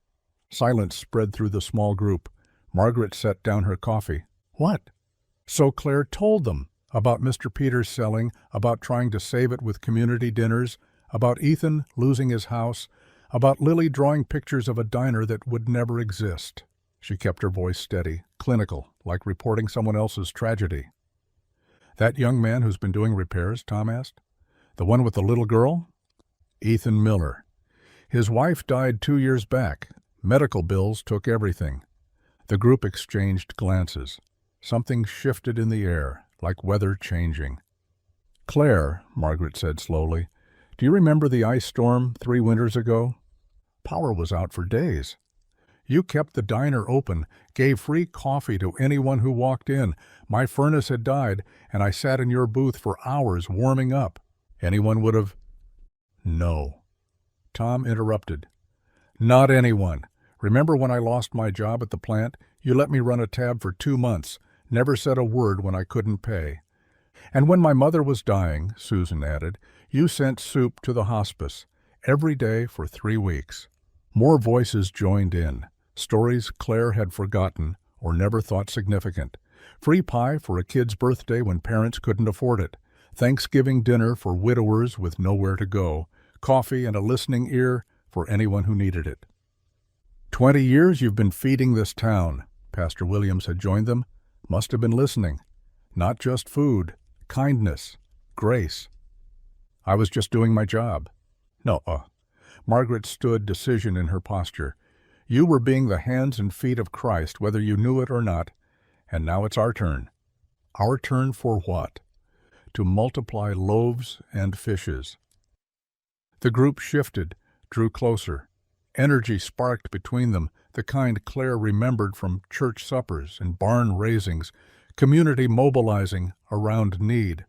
Silence spread through the small group. Margaret set down her coffee. What? So Clare told them about Mr. Peters selling, about trying to save it with community dinners, about Ethan losing his house, about Lily drawing pictures of a diner that would never exist. She kept her voice steady, clinical, like reporting someone else's tragedy. That young man who's been doing repairs, Tom asked? The one with the little girl? Ethan Miller. His wife died 2 years back. Medical bills took everything. The group exchanged glances. Something shifted in the air, like weather changing. Clare, Margaret said slowly, do you remember the ice storm 3 winters ago? Power was out for days. You kept the diner open, gave free coffee to anyone who walked in. My furnace had died, and I sat in your booth for hours warming up. Anyone would have... No. Tom interrupted. Not anyone. Remember when I lost my job at the plant? You let me run a tab for 2 months, never said a word when I couldn't pay. And when my mother was dying, Susan added, you sent soup to the hospice, every day for 3 weeks. More voices joined in. Stories Clare had forgotten, or never thought significant. Free pie for a kid's birthday when parents couldn't afford it. Thanksgiving dinner for widowers with nowhere to go. Coffee and a listening ear for anyone who needed it. 20 years you've been feeding this town. Pastor Williams had joined them. Must have been listening. Not just food, kindness, grace. I was just doing my job. No, Margaret stood, decision in her posture. You were being the hands and feet of Christ, whether you knew it or not, and now it's our turn. Our turn for what? To multiply loaves and fishes. The group shifted, drew closer. Energy sparked between them, the kind Clare remembered from church suppers and barn raisings, community mobilizing around need.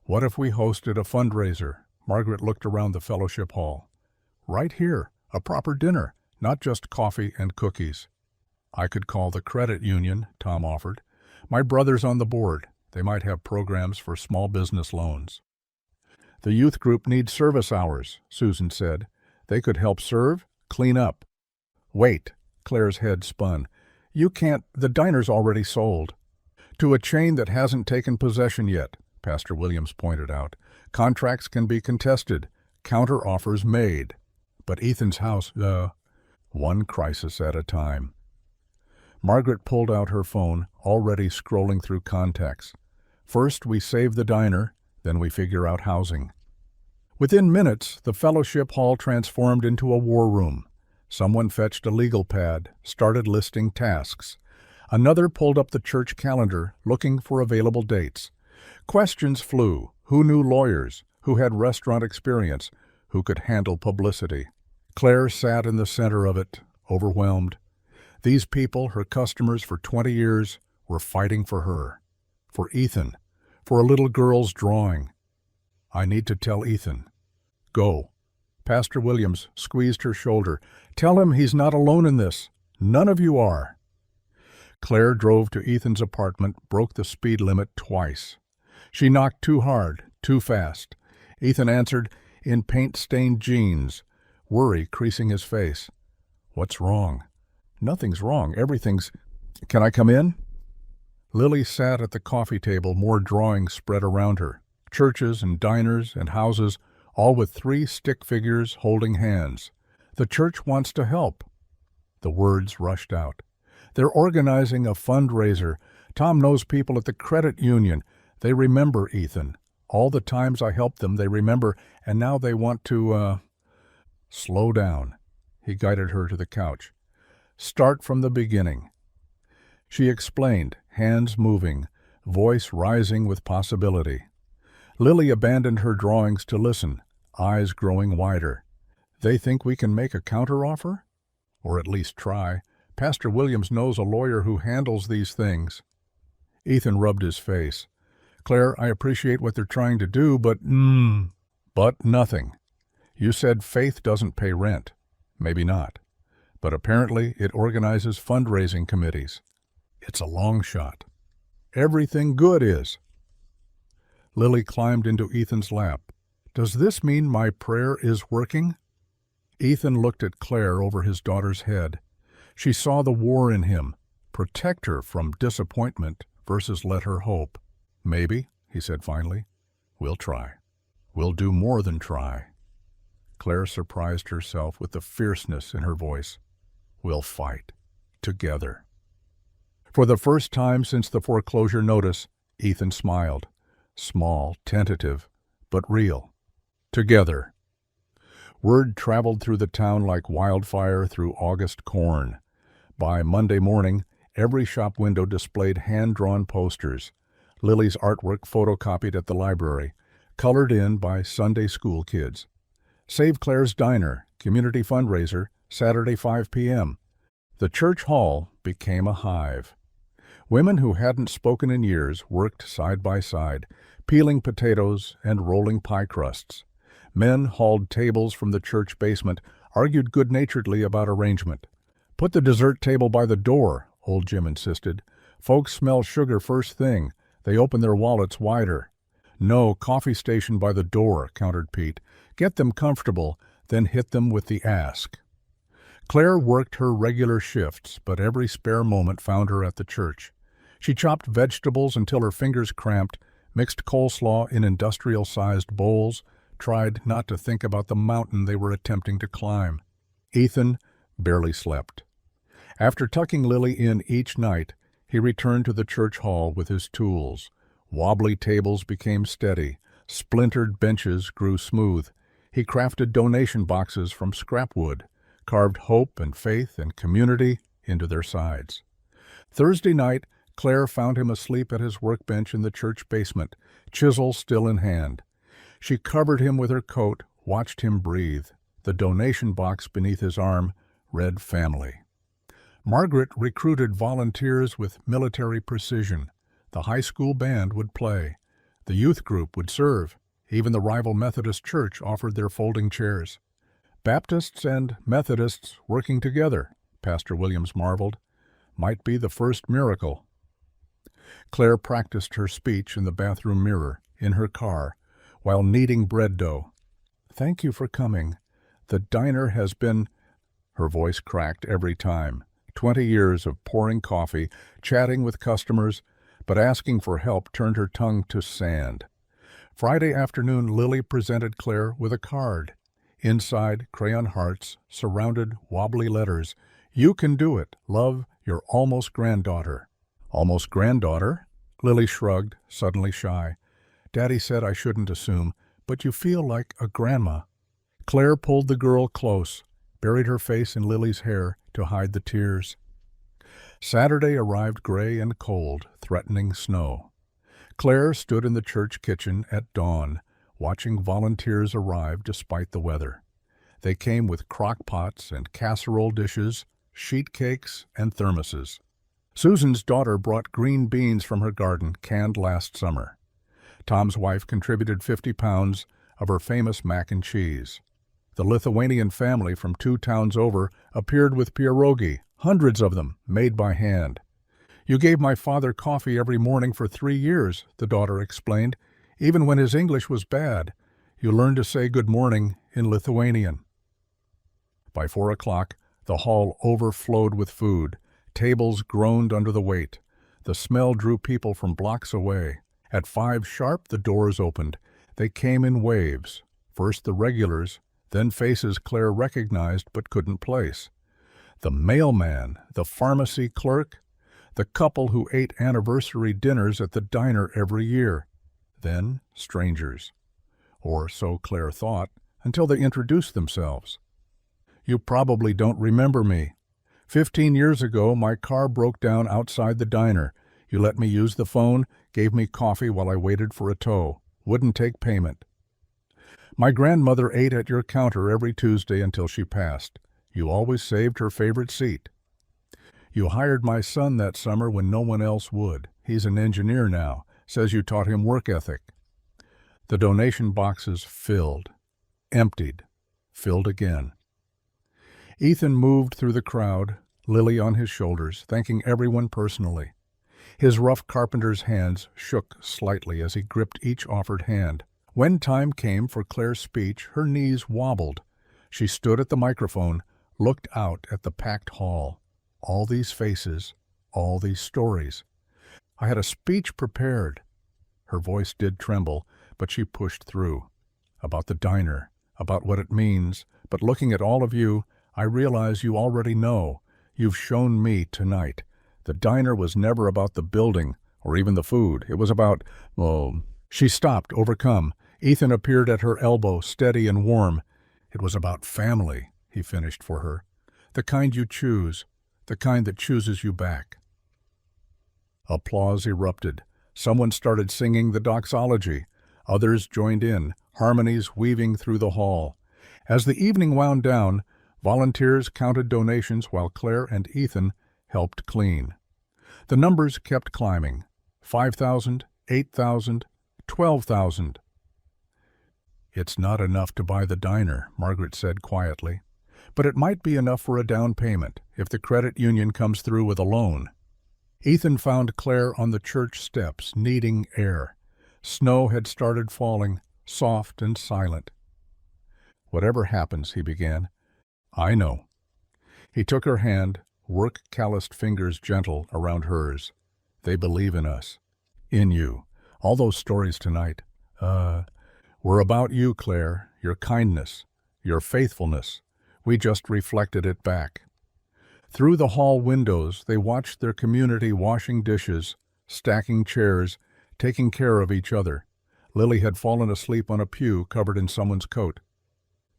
What if we hosted a fundraiser? Margaret looked around the fellowship hall. Right here, a proper dinner, not just coffee and cookies. I could call the credit union, Tom offered. My brother's on the board. They might have programs for small business loans. The youth group needs service hours, Susan said. They could help serve, clean up. Wait, Claire's head spun. You can't, the diner's already sold. To a chain that hasn't taken possession yet, Pastor Williams pointed out. Contracts can be contested, counter-offers made. But Ethan's house, one crisis at a time. Margaret pulled out her phone, already scrolling through contacts. First we save the diner, then we figure out housing. Within minutes, the fellowship hall transformed into a war room. Someone fetched a legal pad, started listing tasks. Another pulled up the church calendar, looking for available dates. Questions flew. Who knew lawyers? Who had restaurant experience? Who could handle publicity? Clare sat in the center of it, overwhelmed. These people, her customers for 20 years, were fighting for her. For Ethan. For a little girl's drawing. I need to tell Ethan. Go. Pastor Williams squeezed her shoulder. Tell him he's not alone in this. None of you are. Clare drove to Ethan's apartment, broke the speed limit twice. She knocked too hard, too fast. Ethan answered, in paint-stained jeans, worry creasing his face. What's wrong? Nothing's wrong. Everything's... Can I come in? Lily sat at the coffee table, more drawings spread around her. Churches and diners and houses, all with 3 stick figures holding hands. The church wants to help. The words rushed out. They're organizing a fundraiser. Tom knows people at the credit union. They remember Ethan. All the times I helped them, they remember, and now they want to, Slow down. He guided her to the couch. Start from the beginning. She explained, hands moving, voice rising with possibility. Lily abandoned her drawings to listen, eyes growing wider. They think we can make a counteroffer? Or at least try. Pastor Williams knows a lawyer who handles these things. Ethan rubbed his face. Claire, I appreciate what they're trying to do, but nothing. You said faith doesn't pay rent. Maybe not. But apparently it organizes fundraising committees. It's a long shot. Everything good is. Lily climbed into Ethan's lap. Does this mean my prayer is working? Ethan looked at Clare over his daughter's head. She saw the war in him. Protect her from disappointment versus let her hope. Maybe, he said finally. We'll try. We'll do more than try. Clare surprised herself with the fierceness in her voice. We'll fight. Together. For the first time since the foreclosure notice, Ethan smiled. Small, tentative, but real. Together. Word traveled through the town like wildfire through August corn. By Monday morning, every shop window displayed hand-drawn posters. Lily's artwork photocopied at the library, colored in by Sunday school kids. Save Clare's Diner, community fundraiser, Saturday 5 p.m. The church hall became a hive. Women who hadn't spoken in years worked side by side, peeling potatoes and rolling pie crusts. Men hauled tables from the church basement, argued good-naturedly about arrangement. Put the dessert table by the door, old Jim insisted. Folks smell sugar first thing. They open their wallets wider. No, coffee station by the door, countered Pete. Get them comfortable, then hit them with the ask. Claire worked her regular shifts, but every spare moment found her at the church. She chopped vegetables until her fingers cramped, mixed coleslaw in industrial-sized bowls, tried not to think about the mountain they were attempting to climb. Ethan barely slept. After tucking Lily in each night, he returned to the church hall with his tools. Wobbly tables became steady. Splintered benches grew smooth. He crafted donation boxes from scrap wood, carved hope and faith and community into their sides. Thursday night, Claire found him asleep at his workbench in the church basement, chisel still in hand. She covered him with her coat, watched him breathe. The donation box beneath his arm read family. Margaret recruited volunteers with military precision. The high school band would play. The youth group would serve. Even the rival Methodist church offered their folding chairs. Baptists and Methodists working together, Pastor Williams marveled. Might be the first miracle. Claire practiced her speech in the bathroom mirror, in her car, while kneading bread dough. "Thank you for coming. The diner has been—" Her voice cracked every time. 20 years of pouring coffee, chatting with customers, but asking for help turned her tongue to sand. Friday afternoon, Lily presented Claire with a card. Inside, crayon hearts, surrounded wobbly letters. "You can do it. Love, your almost granddaughter." "Almost granddaughter?" Lily shrugged, suddenly shy. "Daddy said I shouldn't assume, but you feel like a grandma." Claire pulled the girl close, buried her face in Lily's hair to hide the tears. Saturday arrived gray and cold, threatening snow. Claire stood in the church kitchen at dawn, watching volunteers arrive despite the weather. They came with crock pots and casserole dishes, sheet cakes, and thermoses. Susan's daughter brought green beans from her garden, canned last summer. Tom's wife contributed 50 pounds of her famous mac and cheese. The Lithuanian family from 2 towns over appeared with pierogi, hundreds of them, made by hand. "You gave my father coffee every morning for 3 years," the daughter explained. "Even when his English was bad, you learned to say good morning in Lithuanian." By 4 o'clock, the hall overflowed with food. Tables groaned under the weight. The smell drew people from blocks away. At 5 sharp, the doors opened. They came in waves. First the regulars, then faces Claire recognized but couldn't place. The mailman, the pharmacy clerk, the couple who ate anniversary dinners at the diner every year. Then strangers. Or so Claire thought, until they introduced themselves. "You probably don't remember me. 15 years ago, my car broke down outside the diner. You let me use the phone, gave me coffee while I waited for a tow. Wouldn't take payment. My grandmother ate at your counter every Tuesday until she passed. You always saved her favorite seat. You hired my son that summer when no one else would. He's an engineer now. Says you taught him work ethic." The donation boxes filled, emptied, filled again. Ethan moved through the crowd, Lily on his shoulders, thanking everyone personally. His rough carpenter's hands shook slightly as he gripped each offered hand. When time came for Claire's speech, her knees wobbled. She stood at the microphone, looked out at the packed hall. All these faces, all these stories. "I had a speech prepared." Her voice did tremble, but she pushed through. About the diner, about what it means, but looking at all of you, I realize you already know. You've shown me tonight. The diner was never about the building or even the food. It was about, oh... She stopped, overcome. Ethan appeared at her elbow, steady and warm. "It was about family," he finished for her. "The kind you choose, the kind that chooses you back." Applause erupted. Someone started singing the doxology. Others joined in, harmonies weaving through the hall. As the evening wound down, volunteers counted donations while Claire and Ethan helped clean. The numbers kept climbing. 5,000, 8,000, 12,000. "It's not enough to buy the diner," Margaret said quietly. "But it might be enough for a down payment if the credit union comes through with a loan." Ethan found Claire on the church steps, needing air. Snow had started falling, soft and silent. "Whatever happens," he began, "I know." He took her hand, work-calloused fingers gentle around hers. They believe in us. In you. All those stories tonight. Were about you, Claire, your kindness, your faithfulness. We just reflected it back. Through the hall windows, they watched their community washing dishes, stacking chairs, taking care of each other. Lily had fallen asleep on a pew covered in someone's coat.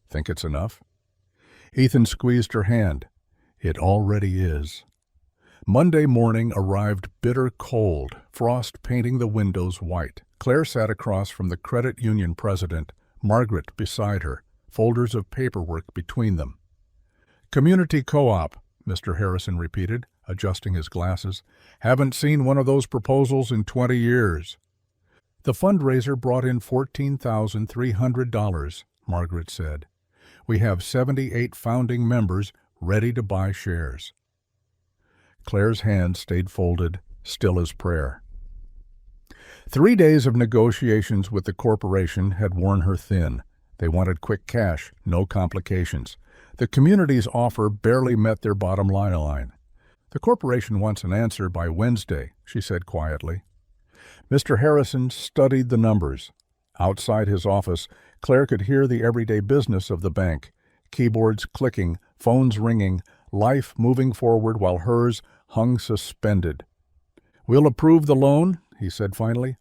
Think it's enough? Ethan squeezed her hand. It already is. Monday morning arrived bitter cold, frost painting the windows white. Claire sat across from the credit union president, Margaret beside her, folders of paperwork between them. Community co-op, Mr. Harrison repeated, adjusting his glasses. Haven't seen one of those proposals in 20 years. The fundraiser brought in $14,300, Margaret said. We have 78 founding members ready to buy shares. Claire's hand stayed folded, still as prayer. 3 days of negotiations with the corporation had worn her thin. They wanted quick cash, no complications. The community's offer barely met their bottom line. The corporation wants an answer by Wednesday, she said quietly. Mr. Harrison studied the numbers. Outside his office, Claire could hear the everyday business of the bank. Keyboards clicking, phones ringing, life moving forward while hers hung suspended. We'll approve the loan, he said finally,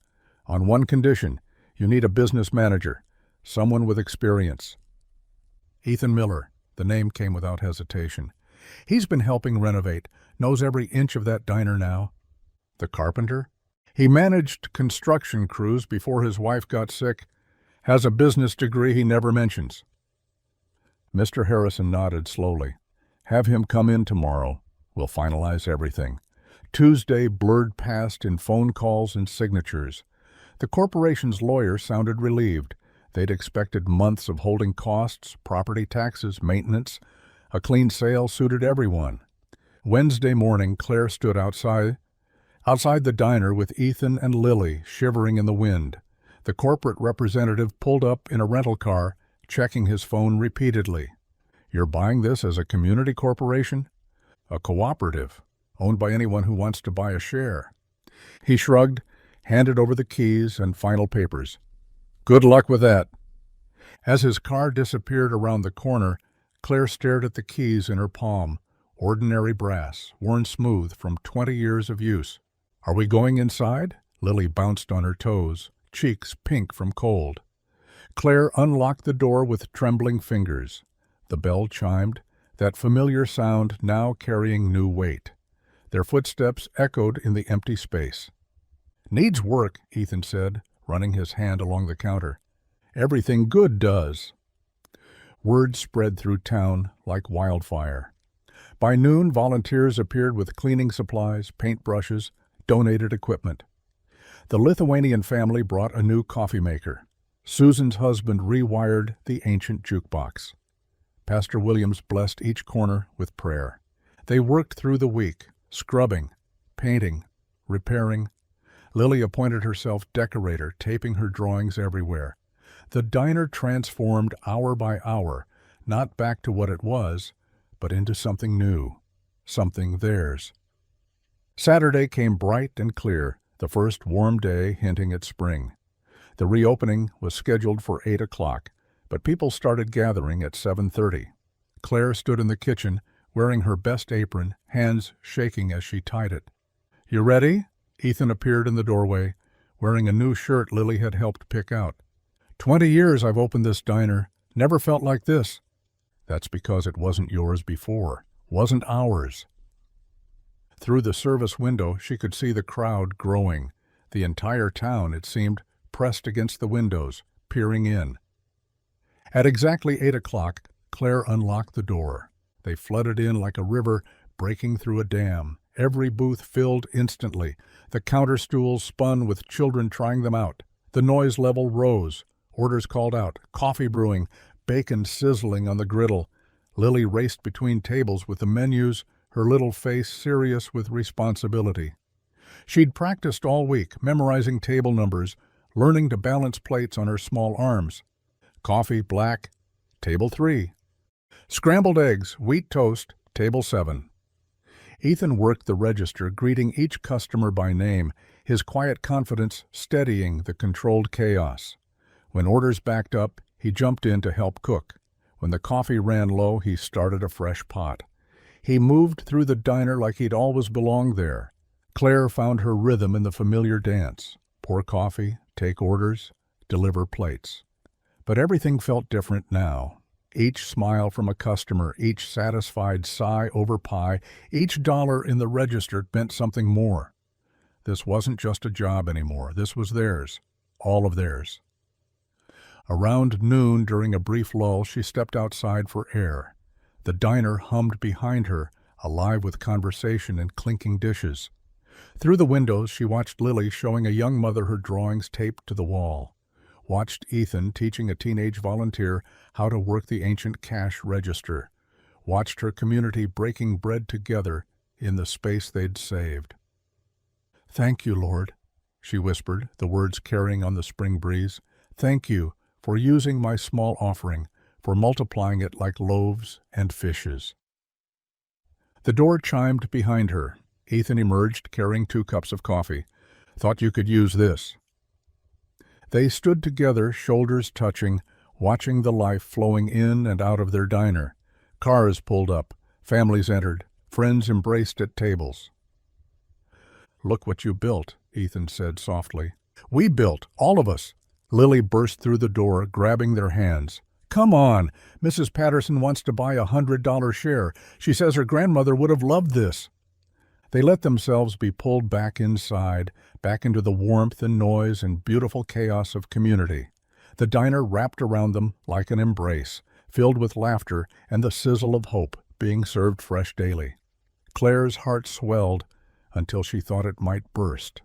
on one condition. You need a business manager, someone with experience. Ethan Miller, the name came without hesitation. He's been helping renovate, knows every inch of that diner now. The carpenter? He managed construction crews before his wife got sick. Has a business degree he never mentions. Mr. Harrison nodded slowly. Have him come in tomorrow. We'll finalize everything. Tuesday blurred past in phone calls and signatures. The corporation's lawyer sounded relieved. They'd expected months of holding costs, property taxes, maintenance. A clean sale suited everyone. Wednesday morning, Claire stood outside the diner with Ethan and Lily shivering in the wind. The corporate representative pulled up in a rental car, checking his phone repeatedly. You're buying this as a community corporation? A cooperative, owned by anyone who wants to buy a share. He shrugged, handed over the keys and final papers. Good luck with that. As his car disappeared around the corner, Claire stared at the keys in her palm, ordinary brass, worn smooth from 20 years of use. Are we going inside? Lily bounced on her toes, cheeks pink from cold. Claire unlocked the door with trembling fingers. The bell chimed, that familiar sound now carrying new weight. Their footsteps echoed in the empty space. Needs work, Ethan said, running his hand along the counter. Everything good does. Word spread through town like wildfire. By noon, volunteers appeared with cleaning supplies, paintbrushes, donated equipment. The Lithuanian family brought a new coffee maker. Susan's husband rewired the ancient jukebox. Pastor Williams blessed each corner with prayer. They worked through the week, scrubbing, painting, repairing. Lily appointed herself decorator, taping her drawings everywhere. The diner transformed hour by hour, not back to what it was, but into something new, something theirs. Saturday came bright and clear, the first warm day hinting at spring. The reopening was scheduled for 8 o'clock, but people started gathering at 7:30. Claire stood in the kitchen, wearing her best apron, hands shaking as she tied it. You ready? Ethan appeared in the doorway, wearing a new shirt Lily had helped pick out. 20 years I've opened this diner. Never felt like this. That's because it wasn't yours before, wasn't ours. Through the service window, she could see the crowd growing. The entire town, it seemed, pressed against the windows, peering in. At exactly 8 o'clock, Claire unlocked the door. They flooded in like a river breaking through a dam. Every booth filled instantly. The counter stools spun with children trying them out. The noise level rose. Orders called out, coffee brewing, bacon sizzling on the griddle. Lily raced between tables with the menus, her little face serious with responsibility. She'd practiced all week, memorizing table numbers, learning to balance plates on her small arms. Coffee, black. Table 3. Scrambled eggs, wheat toast, Table 7. Ethan worked the register, greeting each customer by name, his quiet confidence steadying the controlled chaos. When orders backed up, he jumped in to help cook. When the coffee ran low, he started a fresh pot. He moved through the diner like he'd always belonged there. Clare found her rhythm in the familiar dance. Pour coffee, take orders, deliver plates. But everything felt different now. Each smile from a customer, each satisfied sigh over pie, each dollar in the register meant something more. This wasn't just a job anymore. This was theirs, all of theirs. Around noon, during a brief lull, she stepped outside for air. The diner hummed behind her, alive with conversation and clinking dishes. Through the windows, she watched Lily showing a young mother her drawings taped to the wall. Watched Ethan teaching a teenage volunteer how to work the ancient cash register. Watched her community breaking bread together in the space they'd saved. "Thank you, Lord," she whispered, the words carrying on the spring breeze. "Thank you for using my small offering, for multiplying it like loaves and fishes." The door chimed behind her. Ethan emerged, carrying 2 cups of coffee. "Thought you could use this." They stood together, shoulders touching, watching the life flowing in and out of their diner. Cars pulled up, families entered, friends embraced at tables. "Look what you built," Ethan said softly. "We built, all of us." Lily burst through the door, grabbing their hands. "Come on! Mrs. Patterson wants to buy a $100 share. She says her grandmother would have loved this." They let themselves be pulled back inside, back into the warmth and noise and beautiful chaos of community. The diner wrapped around them like an embrace, filled with laughter and the sizzle of hope, being served fresh daily. Clare's heart swelled until she thought it might burst.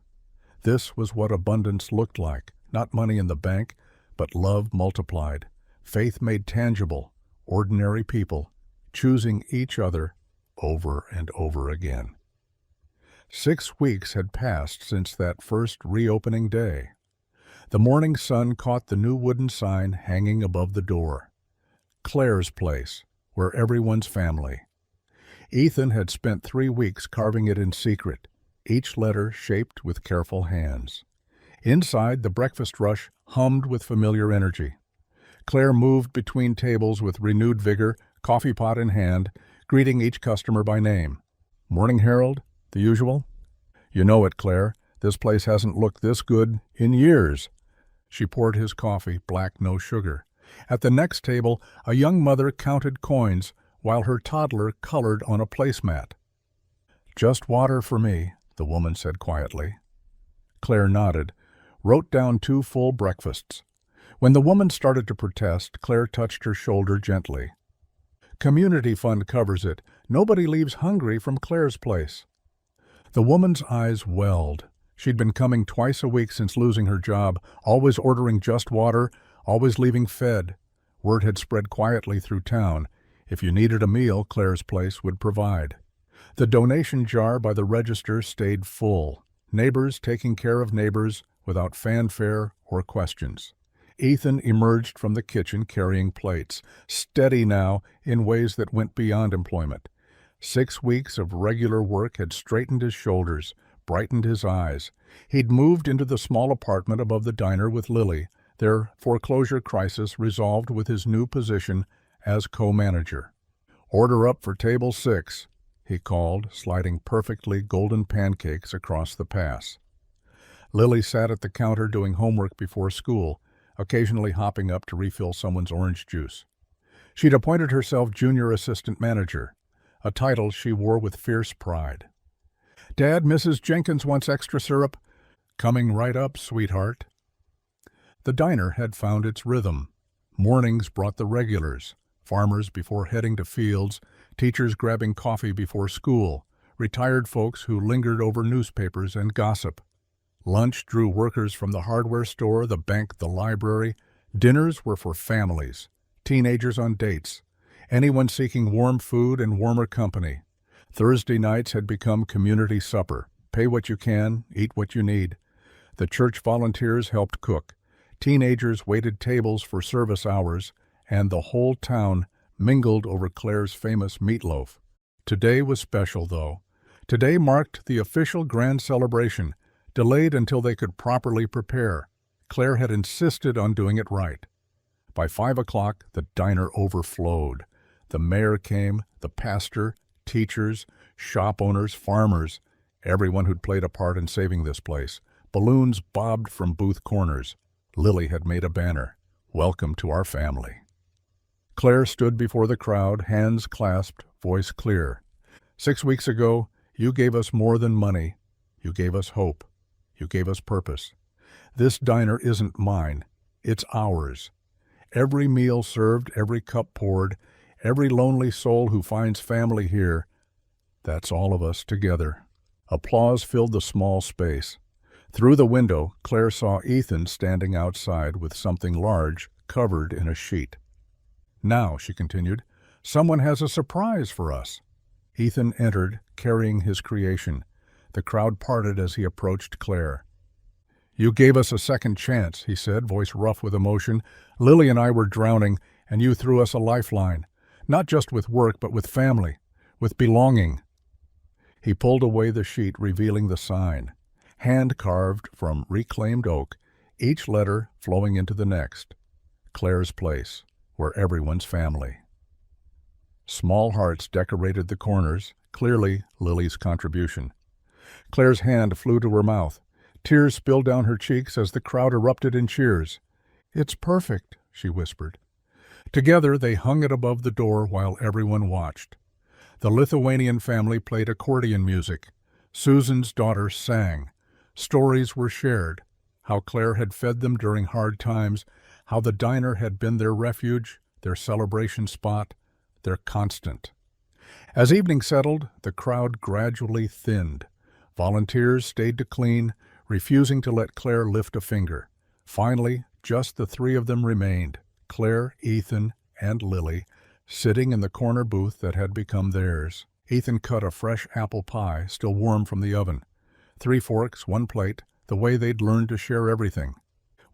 This was what abundance looked like, not money in the bank, but love multiplied, faith made tangible, ordinary people choosing each other over and over again. 6 weeks had passed since that first reopening day. The morning sun caught the new wooden sign hanging above the door. Clare's place, where everyone's family. Ethan had spent 3 weeks carving it in secret, each letter shaped with careful hands. Inside, the breakfast rush hummed with familiar energy. Clare moved between tables with renewed vigor, coffee pot in hand, greeting each customer by name. "Morning, Harold? The usual?" "You know it, Clare. This place hasn't looked this good in years." She poured his coffee, black, no sugar. At the next table, a young mother counted coins while her toddler colored on a placemat. "Just water for me," the woman said quietly. Clare nodded, wrote down 2 full breakfasts. When the woman started to protest, Clare touched her shoulder gently. "Community fund covers it. Nobody leaves hungry from Clare's place." The woman's eyes welled. She'd been coming twice a week since losing her job, always ordering just water, always leaving fed. Word had spread quietly through town. If you needed a meal, Clare's place would provide. The donation jar by the register stayed full, neighbors taking care of neighbors without fanfare or questions. Ethan emerged from the kitchen carrying plates, steady now in ways that went beyond employment. 6 weeks of regular work had straightened his shoulders, brightened his eyes. He'd moved into the small apartment above the diner with Lily, their foreclosure crisis resolved with his new position as co-manager. "Order up for table 6, he called, sliding perfectly golden pancakes across the pass. Lily sat at the counter doing homework before school, occasionally hopping up to refill someone's orange juice. She'd appointed herself junior assistant manager, a title she wore with fierce pride. "Dad, Mrs. Jenkins wants extra syrup." "Coming right up, sweetheart." The diner had found its rhythm. Mornings brought the regulars, farmers before heading to fields, teachers grabbing coffee before school, retired folks who lingered over newspapers and gossip. Lunch drew workers from the hardware store, the bank, the library. Dinners were for families, teenagers on dates, anyone seeking warm food and warmer company. Thursday nights had become community supper. Pay what you can, eat what you need. The church volunteers helped cook. Teenagers waited tables for service hours, and the whole town mingled over Clare's famous meatloaf. Today was special, though. Today marked the official grand celebration, delayed until they could properly prepare. Clare had insisted on doing it right. By 5 o'clock, the diner overflowed. The mayor came, the pastor, teachers, shop owners, farmers, everyone who'd played a part in saving this place. Balloons bobbed from booth corners. Lily had made a banner, "Welcome to our family." Clare stood before the crowd, hands clasped, voice clear. 6 weeks ago, you gave us more than money. You gave us hope. You gave us purpose. This diner isn't mine. It's ours. Every meal served, every cup poured, every lonely soul who finds family here, that's all of us together. Applause filled the small space. Through the window, Clare saw Ethan standing outside with something large covered in a sheet. "Now," she continued, "someone has a surprise for us." Ethan entered, carrying his creation. The crowd parted as he approached Clare. "You gave us a second chance," he said, voice rough with emotion. "Lily and I were drowning, and you threw us a lifeline. Not just with work, but with family, with belonging." He pulled away the sheet, revealing the sign. Hand-carved from reclaimed oak, each letter flowing into the next. Clare's place, where everyone's family. Small hearts decorated the corners, clearly Lily's contribution. Clare's hand flew to her mouth. Tears spilled down her cheeks as the crowd erupted in cheers. "It's perfect," she whispered. Together they hung it above the door while everyone watched. The Lithuanian family played accordion music. Susan's daughter sang. Stories were shared, how Clare had fed them during hard times, how the diner had been their refuge, their celebration spot, their constant. As evening settled, the crowd gradually thinned. Volunteers stayed to clean, refusing to let Clare lift a finger. Finally, just the three of them remained, Clare, Ethan, and Lily, sitting in the corner booth that had become theirs. Ethan cut a fresh apple pie, still warm from the oven. 3 forks, 1 plate, the way they'd learned to share everything.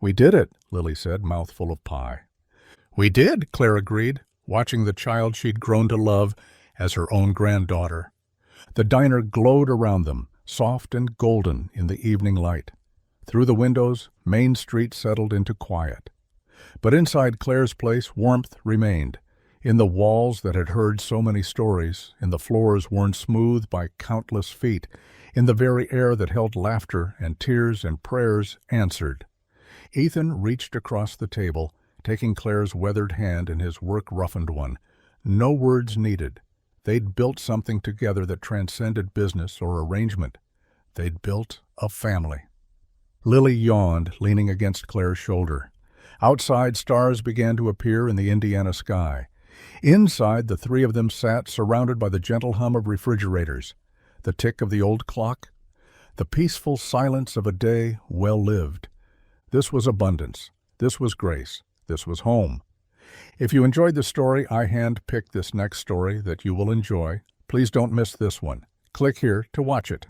"We did it," Lily said, mouthful of pie. "We did," Clare agreed, watching the child she'd grown to love as her own granddaughter. The diner glowed around them, soft and golden in the evening light. Through the windows, Main Street settled into quiet. But inside Clare's place, warmth remained. In the walls that had heard so many stories, in the floors worn smooth by countless feet, in the very air that held laughter and tears and prayers answered. Ethan reached across the table, taking Clare's weathered hand in his work-roughened one. No words needed. They'd built something together that transcended business or arrangement. They'd built a family. Lily yawned, leaning against Clare's shoulder. Outside, stars began to appear in the Indiana sky. Inside, the three of them sat, surrounded by the gentle hum of refrigerators, the tick of the old clock, the peaceful silence of a day well lived. This was abundance. This was grace. This was home. If you enjoyed the story, I hand-picked this next story that you will enjoy. Please don't miss this one. Click here to watch it.